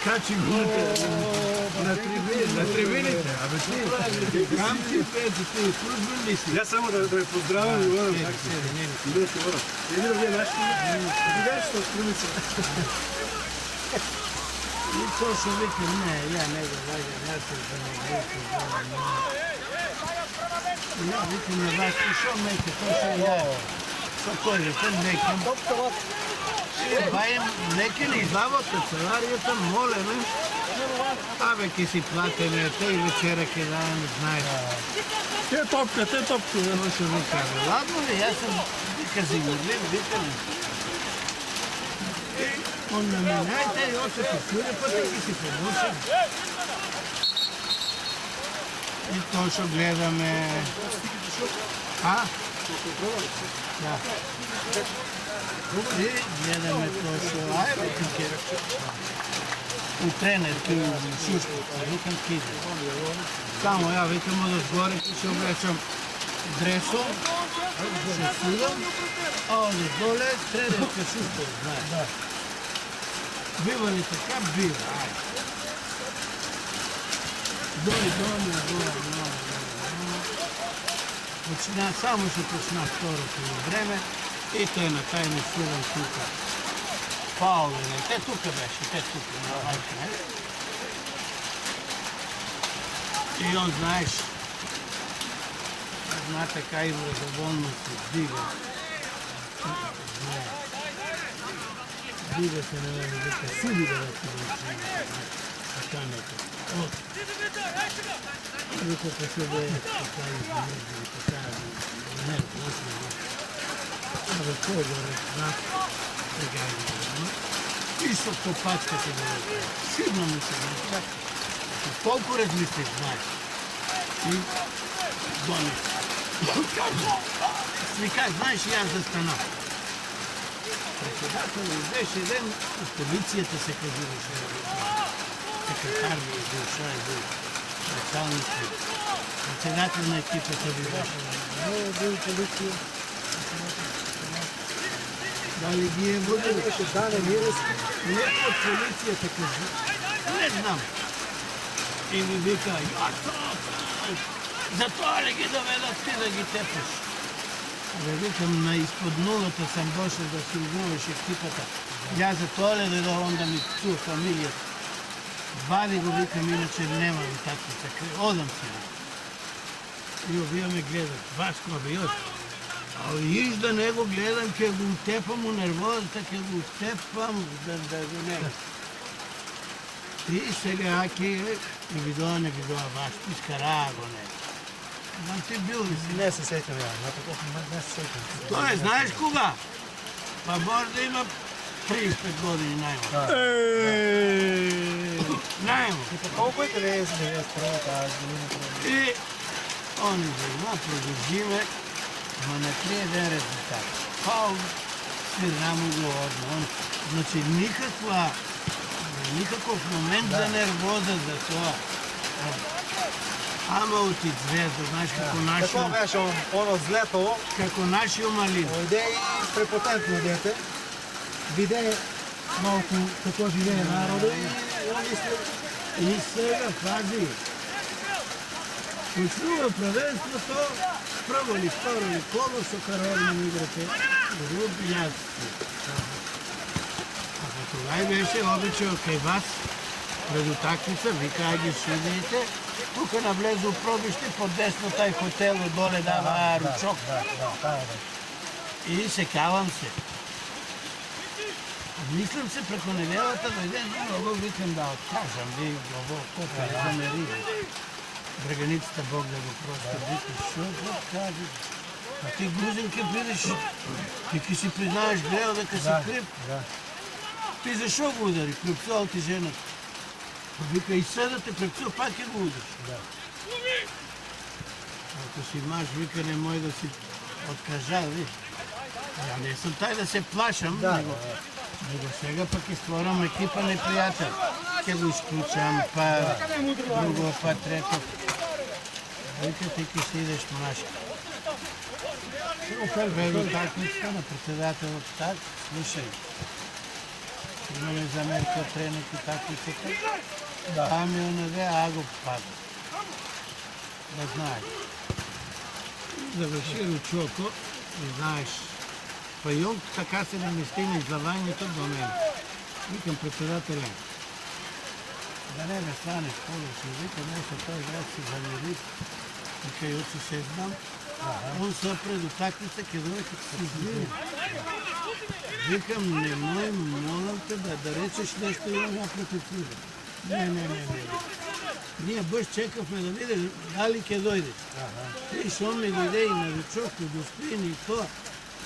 качи гулите на трибините. Абе ти, кам ти пети, ти службен ли си? Јас само да ве поздравам и водам така. Седи, не ми. Идете вода. Едино вие нашите. Видеш што скрумица. И то што вика, не, ја не го ваѓам, јас се да не вика, ја вика не ваќа, шо меќе, то што ја. Шо кој вика, меќам. Ба им неке ли издават канцеларијата, молеме. Абе, ке си платеме, те и вечера ке даем, знаеш. Те топка, те топка. Тоа што вика, ладно ли, јас сум вика зимурлив, вика ли. Onda mi najte i očete čuje, pa taki si pomoćen. I to što gledame... A? Da. I gledame to što... Ajde, kike. U trenerki u Šušku, vikam kide. Samo ja vikam od zgore, ki se oblećam dresom, se sudam, a ovdje dole trenerka Šušku, znaš. Бива ли така? Бива. Айде. Почина, само ще почна второто време и той на тайно суден тука. Паули, не? Те тука беше, те тука. И он, знаеш, зна така и вразоволно се дига. друга се намери, вика, сиди да си да учи. Така нека. От. Вика, какво да е, така измерзи, така, не, абе, кой да разбрах, сега е. Писа копачката да разбрах. Сигурно ми се разбрах. Колко размислих, знаеш. И донес. Свиках, знаеш, и аз застана. Председател беше ден, от полицията се казваше. Секретар ми е бил, шо е бил. Началник ми. Председател на екипата ви беше. Не е бил полиция. Дали ги е водил? Да, не ми не от полицията казва. Не знам. И ми вика, затова ли ги доведат ти да ги тепаш? Абе, викам, на изпод нулата съм дошъл да си игруваш екипата. Я за това ли да он ми чува фамилията? Вади го, викам, иначе няма ми татко. Одам си. И овия ме гледат. Васко, абе, йош. А иж да не го гледам, ке го утепам у нервозата, ке го утепам, да го няма. И сега аки и видоа не видоа ваш, изкара го не. Знам ти бил ли си? Не се сетям я, на такъв момент не се сетям. То не знаеш кога? Па може да има 35 години най-малко. Най-малко. Колко е къде е с първата година? И он взема, продължиме, но не трие ден резултат. Фаул, свирна му го одно. Значи никакъв момент за нервоза за това. Ама от и звезда, знаеш какво нашия... Какво беше он взлетало? Како нашия малин. Дойде и препотентно дете. Виде малко какво живее народа и он мисли. И сега, пази, почнува правенството, първо ли, второ ли, коло са карорни играте, други ясни. А тогава беше обичал кай вас, предотакница, вика, айде шидите, тук навлезе в пробище, под десно тай хотел, отдоле дава ручок. И се кавам се. Мислям се преко неделата, дойде много, викам да откажам, ви го купа, замери. Бреганицата Бог да го просто викаш, шо го кажеш? А ти грузинки бидеш, ти ки си признаеш грел да ка си крип. Ти защо го удари? Припсувал ти жената. Вика и съдате, припсува, пак е го удариш. Ако си маж, вика не мой да си откажа, ви. Я не съм тай да се плашам, него сега пък изтворям екипа неприятел. Ке го изключам, па друго, па трето. Вика ти ки си идеш мрашка. Предотакницата на председател от так, слушай. Имаме за Америка треник и такницата. Ами онаве, а го пада. Да знаеш. Завърши ручоко и знаеш. Пайонк така се намести на излаването до мен. Викам председателя. Да не станеш повече. Вика, нещо той град се замери. Вика, и очи се знам. Он са предотакница, кедове като се извини. Викам, не мой, молам те да речеш нещо имам я против тебе. Не. Ние бъж чекахме да видим дали ке дойде. И шо ми дойде и на ручок, и достин и това.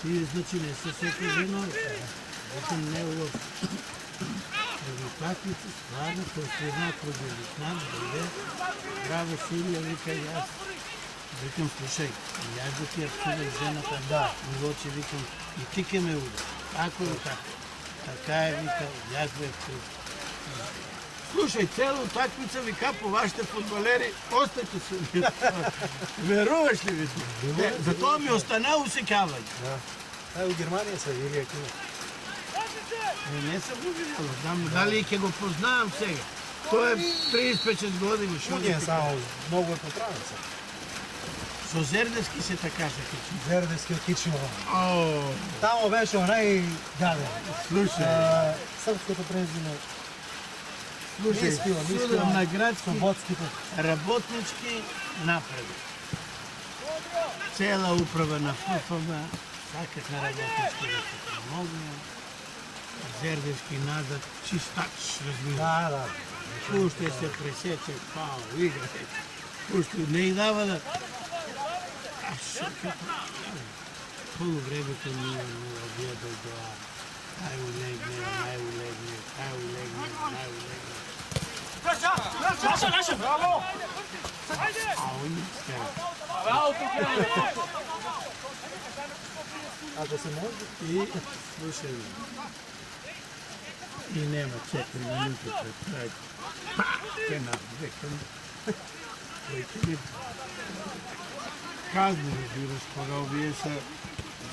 И значи не се всеки жено. Викам, не лош. Предотакница, слага, той се една продължитна, дойде. Браво, Силия, вика и аз. Викам, слушай, аз да ти абсудах жената, да, че викам, и ти ке ме удар. Ако е така. Така е, вика, аз бе абсуд. Слушай, цяло такмица вика по вашите футболери, остате се. Веруваш ли, вика? Затова ми остана усекавай. Да. В Германия са или ако не съм го видял, знам, дали ке го познавам сега. Той е 35 години. Шудия само, много е поправен са. Со Зердевски се така се кичи. Зердевски от Кичиново. Тамо беше онай гаден. Слушай. Сръбското презиме. Слушай, судом на градски Соботските. работнички напред. Цела управа на ФФБ, всякакви работнички да се помогне. Зердевски назад, чистач, разбира. Да. Пуще се пресече, пау, игра. Пуще не й дава да... Полувремето ми е обяда да най-улегне. Браво! Ау, нищо. Браво, Токио! Ако се може, И, слушай, и няма 4 минути пред край. Пенал, викам. Казни, разбираш, кога вие са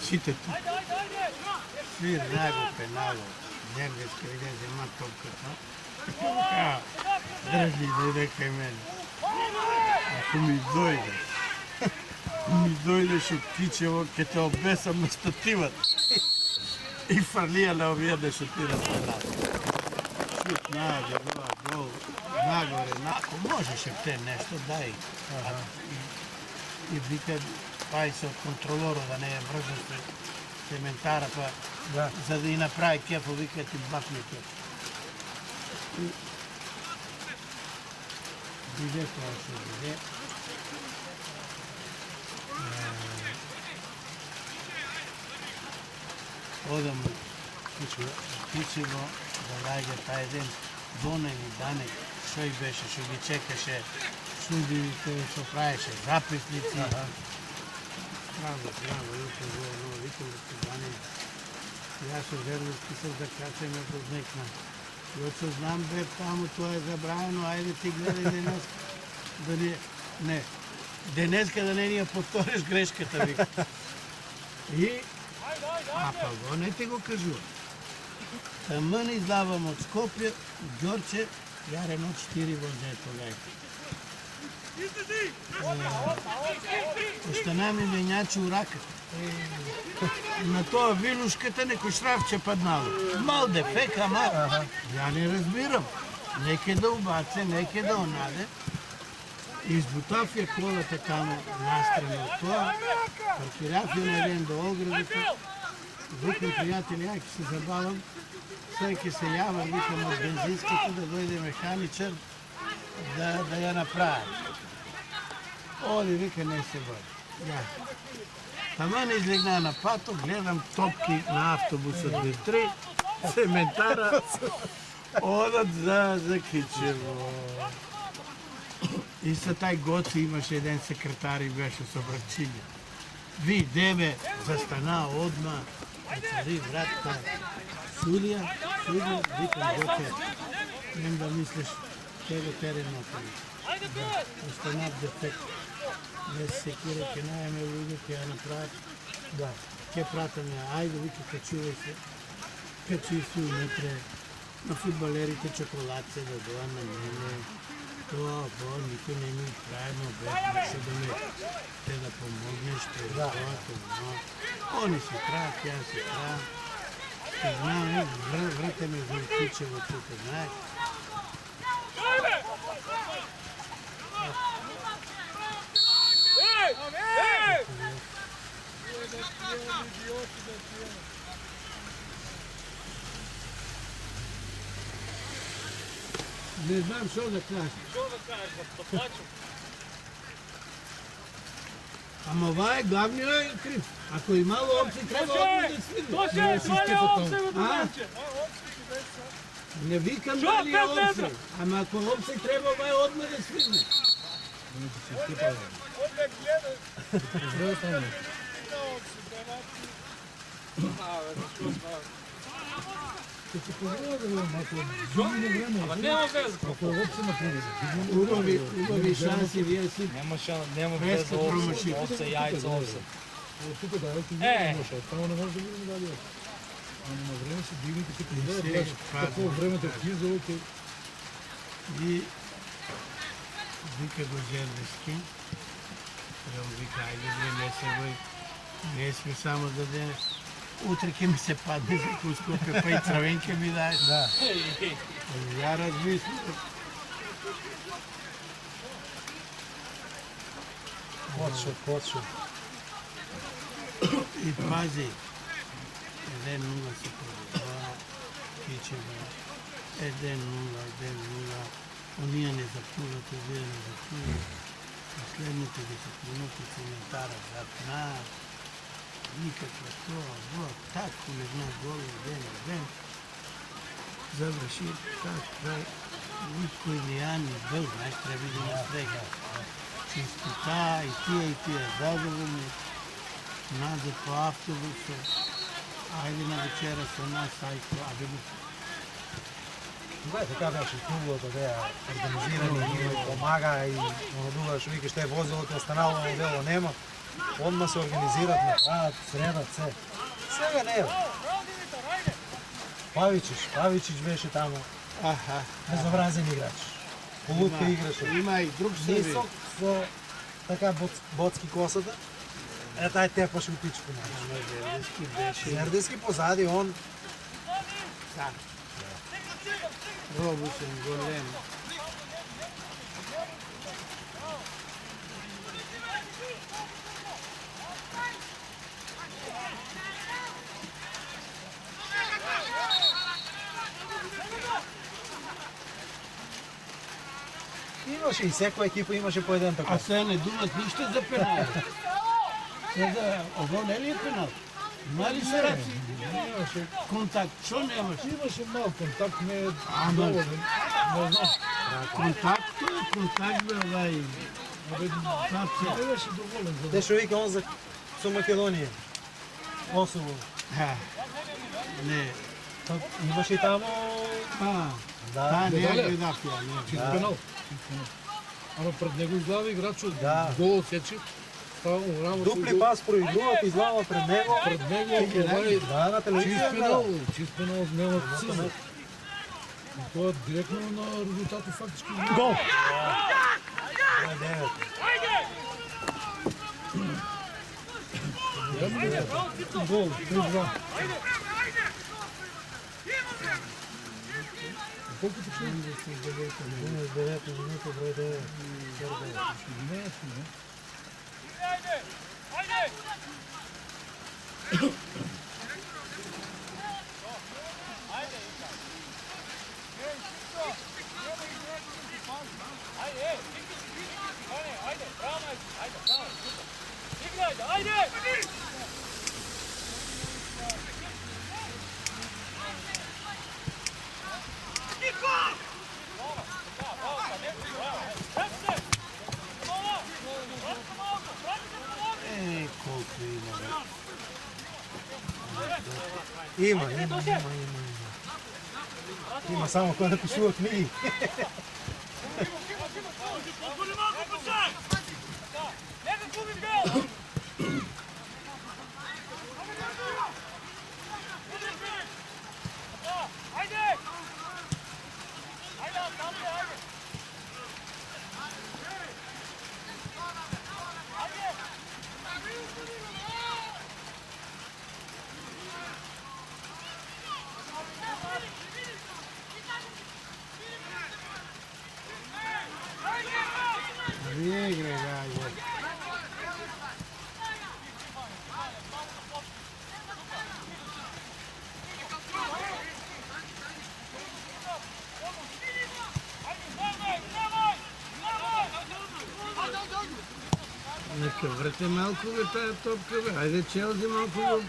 сите тук. Сви раго пенало. Зердевски виде взема топката. Така, дръжли, дойде кай мен. Ако ми дойдеш от Кичево, ке те обесам на стативата. И фарлия на овие да шутира пенал. Шут нагоре, гол, нагоре, ако можеше те нещо, дай. И вика, пай се от контролора да не е връзан с цементара, па, за да и направи кефа, вика ти бахне кефа. Биде това ще биде. Одам Кичево да лайга taj ден Донен и Данек, шой беше, шо ги чекаше, судиите, шо правеше записници. Браво, викам да се Дане. Я шо Зердевски се да качеме до Знекна. И от се знам, бе, тамо това е забравено, айде ти гледай денес, да не, денеска да не ни я повториш грешката, вика. И па не ти го кажу. Тъмън излавам от Скопия, Гьорче, ярен от 4 вължето гайка. Остана ми венячи ураката. На това вилушката некой шрафче паднало. Мал дефек, ама я не разбирам. Неке да обаце, неке да онаде. Избутав я колата там настрана от това. Паркирав я на ден до оградата. Викам приятели, айки се забавам. Всеки се ява, викам от бензинската да дойде механичър да я направи. Оли, вика, не се бъде. Таман излегна на пато, гледам топки на автобуса D3, цементара, одат за Кичево. И са тай Гоци имаше един секретар и беше събрачиня. Ви, дебе, застана одма, отвори вратта. Сулия, викам Гоце, нем да мислиш, тебе терено това. Останат дефект. Не се секира, ке наеме люди, ке я направят. Да, ке пратаме, айде, вика, качувай се. Качуй си унетре. На футболерите чоколадце да доа на мене. Това, никой не ми правилно беше да ме те да помогнеш, това. Они си правят, тя си правят. Ще знам, врата ме за Кичево тук, знаеш. Не знам що да кажеш. Що да кажеш, да плачу? Ама това е главният крив. Ако имало опции, трябва опции да свирне. То ще е сваля опция до момче. Не викам дали е опция. Ама ако е опция, трябва отма да свирне. Ще ти позволя да гледам, ако загине време, Ама няма веза. ако опция например, Убави шанси, вие си Няма без без промаши. овце, яйца, овце. тук да, ти не може, само не може да видим дали опция. Ама на време се дигнете като гледаш, такова времето е влизало, И вика го Зердевски. Трябва вика, айде не се бъй. Не сме само да ден. Утре ке ми се падне за Кускопе, па и травен ке ми даеш. Да. Я размисля. Кочо. И пази. Един нула се продава. Кичева, 1-0, 1-0, оние не запнуват, овие не запнуват. Последните 10 минути цементара запна, никаква тоа, вот, тако не зна гол, ден. Заврши, така, никој не ја не бил, знаеш, треба да не срега. Чистота и тие задоволни, наде по автобуса, ајде на вечера со нас, ајде му. Да, така беше хубавото да ја организирани, ние помага и оно друго што викаш те возилото останало на дело нема. Одма се организират, направат, средат се. Сега не е. Павичич беше тамо. Безобразен играч. Полутка играше. Има и друг сърби. Нисок со така боцки косата. Тај тепаше у пичку. Зердески беше. Зердески позади, он Робусен, голем. имаше и секоја екипа имаше по еден А така. сега не думат ништо за пенал. Сега, ово не ли е пенал? Има ли се раци? Имаше, Контакт, што немаш? имаше мал контакт, не е доволен. Не знам. Контакт бе овај. Не беше доволен за Те што вика он за со Македонија. Косово. Не. Имаше и тамо. Да, не ја Медалја? гледав ја, не. чист пенал. Ама пред него изгледа играчот, Да. гол сечи. Ставам рамо. Дупли пас проигруват, изглава пред него. Пред него, овај, Да, на телевизија. чист пенал, нема циза. Тоа директно на резултатот фактички. Гол. Гол, 3-2. Колку ти член? 9 минути, број 9. Не е си, не? Колку има, бе. Има. Има само кој да пишува книги. Не играј, гаје. Нека врте малку бе таа топка бе. Ајде Челзи малку го.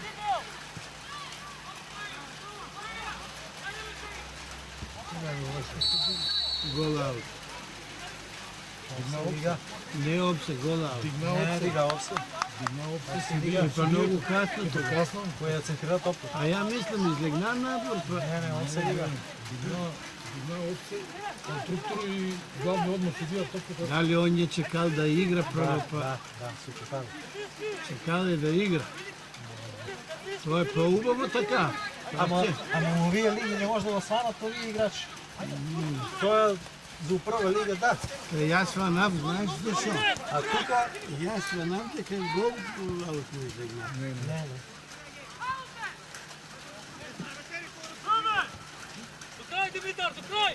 Гол аут. Не опсе, гол аут. Не, дига овсе. И па многу касно тоа. Касно. Кој ја центрира топката. А ја мислам излегна напор. Не, он се дига. Има опција, конструктор и главни одмор се дија топката. Дали он ја чекал да игра прво па Да, се чекам. чекал е да игра. Тоа е поубаво така. Ама овие лиги не може да го сванат овие играчи. Тоа за прва лига, да. Јас сванав, знаеш зашо? А тука Јас сванав дека гол аут не излегна. не. До крај, Димитар, до крај!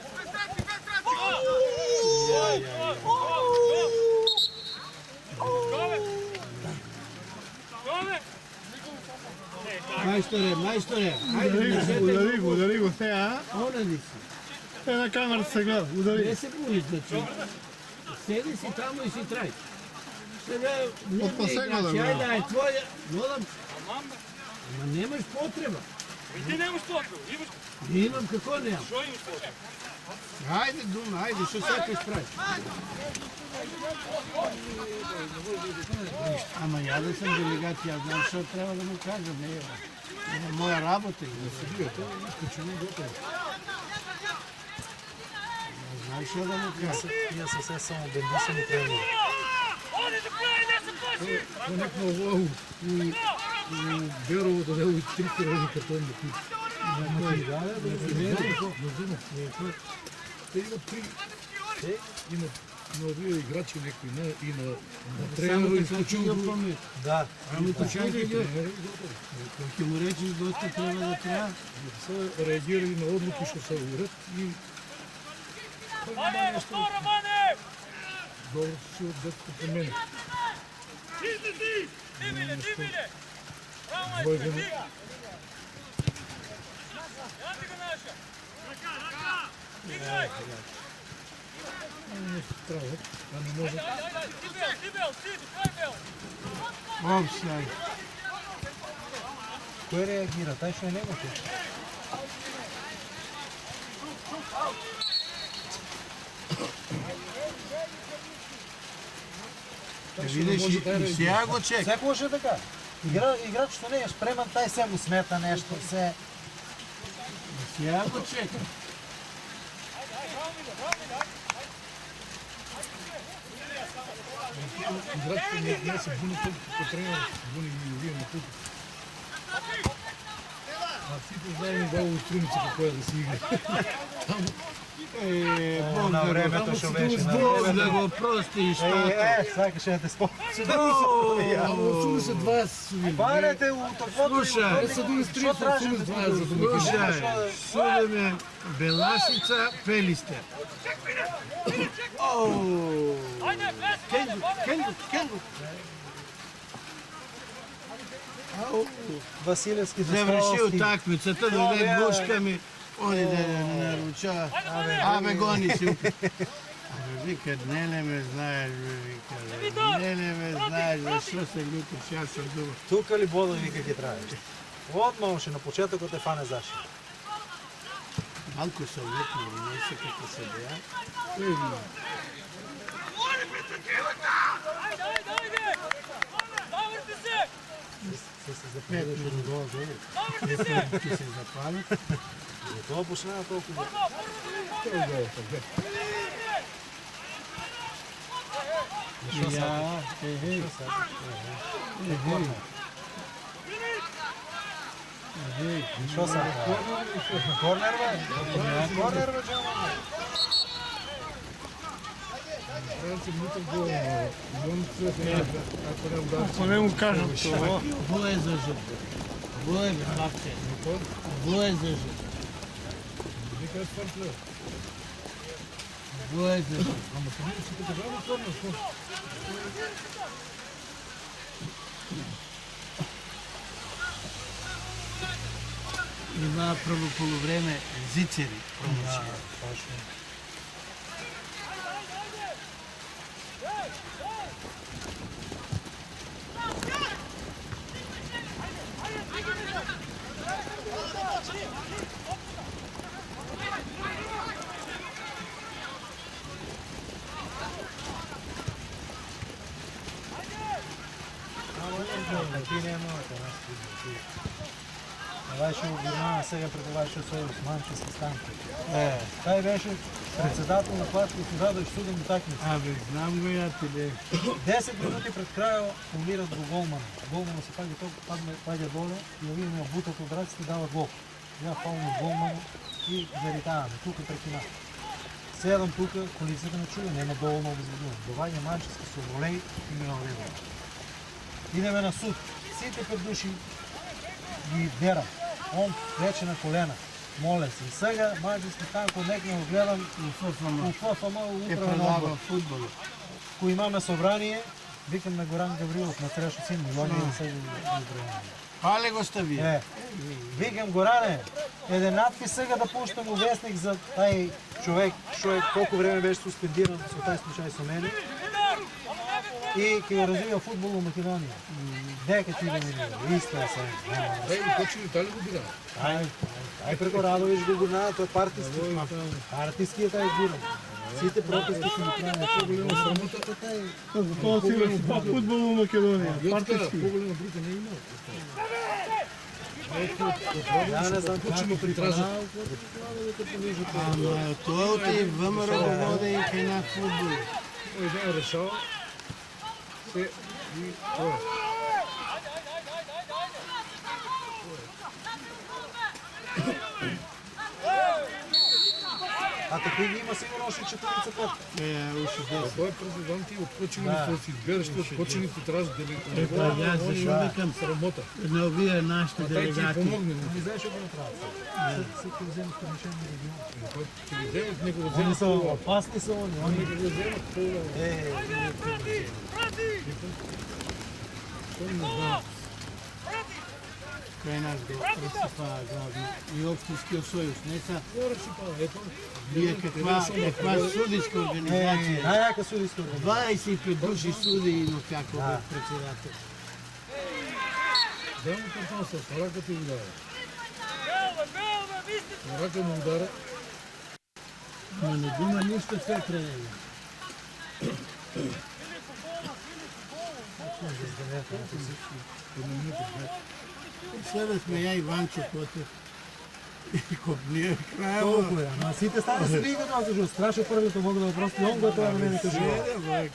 Гове! Знаеш што Майсторе, хайде, Удари го сега, онади си. на камерата се гледа, удари. Не се боиш, значи. Седи си тамо и си трай. Сега не Отпасай го да го. играчи, айде, твоя. Водам. Ама нямаш потреба. И ти нямаш потреба. Имаш. Имам, какво нямам? Що имаш потреба? Айде, дума, айде, що сакаш прави? Ама я да съм делегат, я знам, защото трябва да му кажа, не е моя работа. Да се бие, това е изключено готово. Не знаеш що да му кажа. Ние съвсем само бендисани тренери. Оди да прави, не се плаши! Понякога овоу у Беровото дело и 3 килони картон да пише. Те имат три. Имат нови играчи някои и на тренера изключително. Да. Ами почакай ги. Ако ти му речеш доста трябва да трябва. Са реагирали на одлуки, ще се уред и Ване, втора, Ване! добро си от детето по мене. Излези! Димиле! Браво, Двойка. Янти го наша! Играй! Нещо трябва, а не може. Ти бел, кой бел? Офсайд. Кой реагира? Taj što je nemoće. Видиш, и сега го чек. Всяко може така. Играч, što не е спреman, taj се му смета нещо, се... Сега го чека. Играчите не се буни толкова като тренер, буни и вие на тук. А всички знаем долу струмици какво е да си игра. Бог на да времето го- ще беше, на Бог времето. да го прости, защото... Сакаше да те спомня. Ама са 20 Барете от таквото... Слушай, са думи стрит, са 20 за да ме кажа. Слушай, судеме Беласица, Пелисте. Айде, влез, Ване! Василевски Завърши Дестровски. уtakmicата, дойде гушка ми. Оди да не наруча. Абе, гони си. Абе, вика, не ме знаеш, бе, вика. Не ме знаеш, защо се лютиш, аз съм дума. Тук ли Бодо вика ги трябваш? Отмало ще на почетък те фане Заши. Малко са лютни, не са като се бея. Айде! Завърти се! Се запалиш от долу. Ти се запалят. Това почна толкова. Я, Що са? Корнер, бе? Корнер, бе, Джон. Ако не му кажам това. Бо е за жъп. Бо е, бе, бабче. Бо е за жъп. Бо е за жъп. Има първо полувреме зицери. Точно. Ти няма това ще обвинава сега пред това ще се Османче с Станко. Той беше председател на плачко суда да изсуден до такни. Абе, знам го я тебе. 10 минути пред края умират го голмана. Голмана се падя долу и овие ме бутат от ръцете, дава гол. Я пълно голмана и заритаваме. Тук прекина. Седам тук, колицата не чува, няма долу много безводно. Доваѓа Манчески с волей и ми навреда. Идеме на суд. Сите пет души ги дерам. Он вече на колена. Моля се. И сега Манчески Станко нека го гледам У ФФМ. у ФФМ Е управен предава отбор. футбол. Ако имаме събрание, викам на Горан Гаврилов на срещу син, милиони не се изброяваме. Пале го стави. Викам Горане, еден надпис сега да пуштам у вестник за тај човек, што колку време беше суспендиран со тај случај со мене. И ќе го развива фудбал во Македонија. Дека ти го види, исто е сега. Почини дали го бира? Ај преко Радовиш го гурна, тој партиски. Партиски е тај гурна. Сите протести се направени по-голема срамота тај. Тоа си фудбал во Македонија. Партиски. По-голема брука не има. Ја не знам почему притражат. Ама тоа и ВМРО го води и кај на фудбал. Ој да решава. Се и тоа. А такви ги има сигурно още 40 пат. Уши десет. Тоа е президент и од почини да си избереш што почини ти тражат делегати. Јас зашо викам срамота. на овие нашите Тај ти делегати. помогне. Не знаеш што го прават. Сите вземат решение регион. Ќе ги земат некој го Они земат. са опасни са они. Они Ќе го земат тоа. Што не знаат. Кај нас го пресипаа главно и Општинскиот сојуз. Не са Ето. вие каква судиска организација. најака судиска организација. 25 души суди има како председател. Земам картон со раката и удара. На рака му удара. Но не дума ништо се тренери. Сега сме ја и Ванчо Котев. И копнија крајаво. Толку е, ама сите стана се вика тоа кажу, страшно првото мога да прости, он го тоа на мене кажу.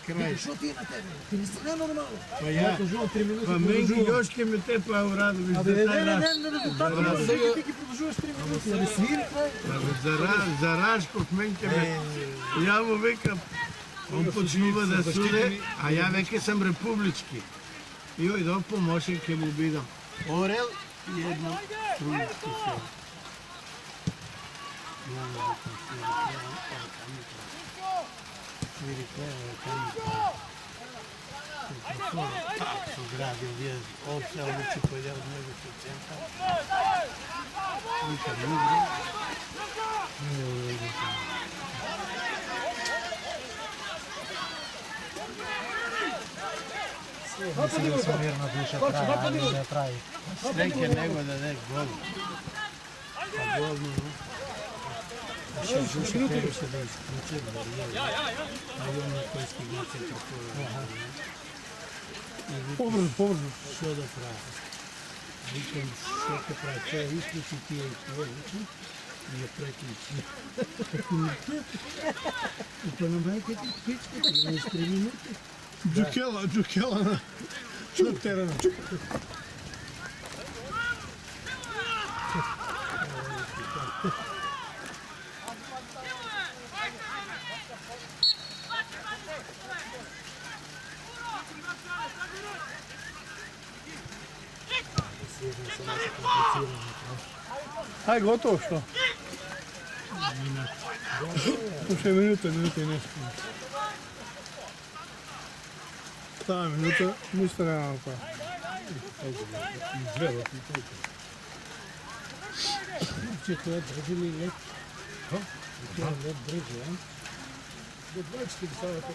Крај. Што ти е на тебе? Ти не си ненормално. Па Ја ја, кажувам 3 минути. па менги још ке ме тепа у Радовиш за Абе, тај не, раз. резултат, ти ги продолжуваш 3 минути, абе свири крај. За Рашков мен ке ме... Ја му викам, он почнува да суде, а ја веќе сам републички. И ојдов помошен ке му бидам. Орел и едно трудичко се. Свири крај, со градил, вие овце обучи појде од него со центар. Никад не игри. Мислам да сум мирна душа крај, а не прави. Среќа него да даде гол. А гол не. Ще душа требаше да исклучи да варија. А он на кој ски ги центар. Побрзо. Што да прави? Викам, што ќе прави? Тоа исклучи тие и тоа учи. И ја преклучи. И па на мајка ти пичка, 3 минути. Джукела на терена. Ај, готово што? Уште минута и нешто. Таа минута, ништо нема па. Изгледат и толку. Че тоа држи ли лет? Тоа лет држи, а? До 24 сата.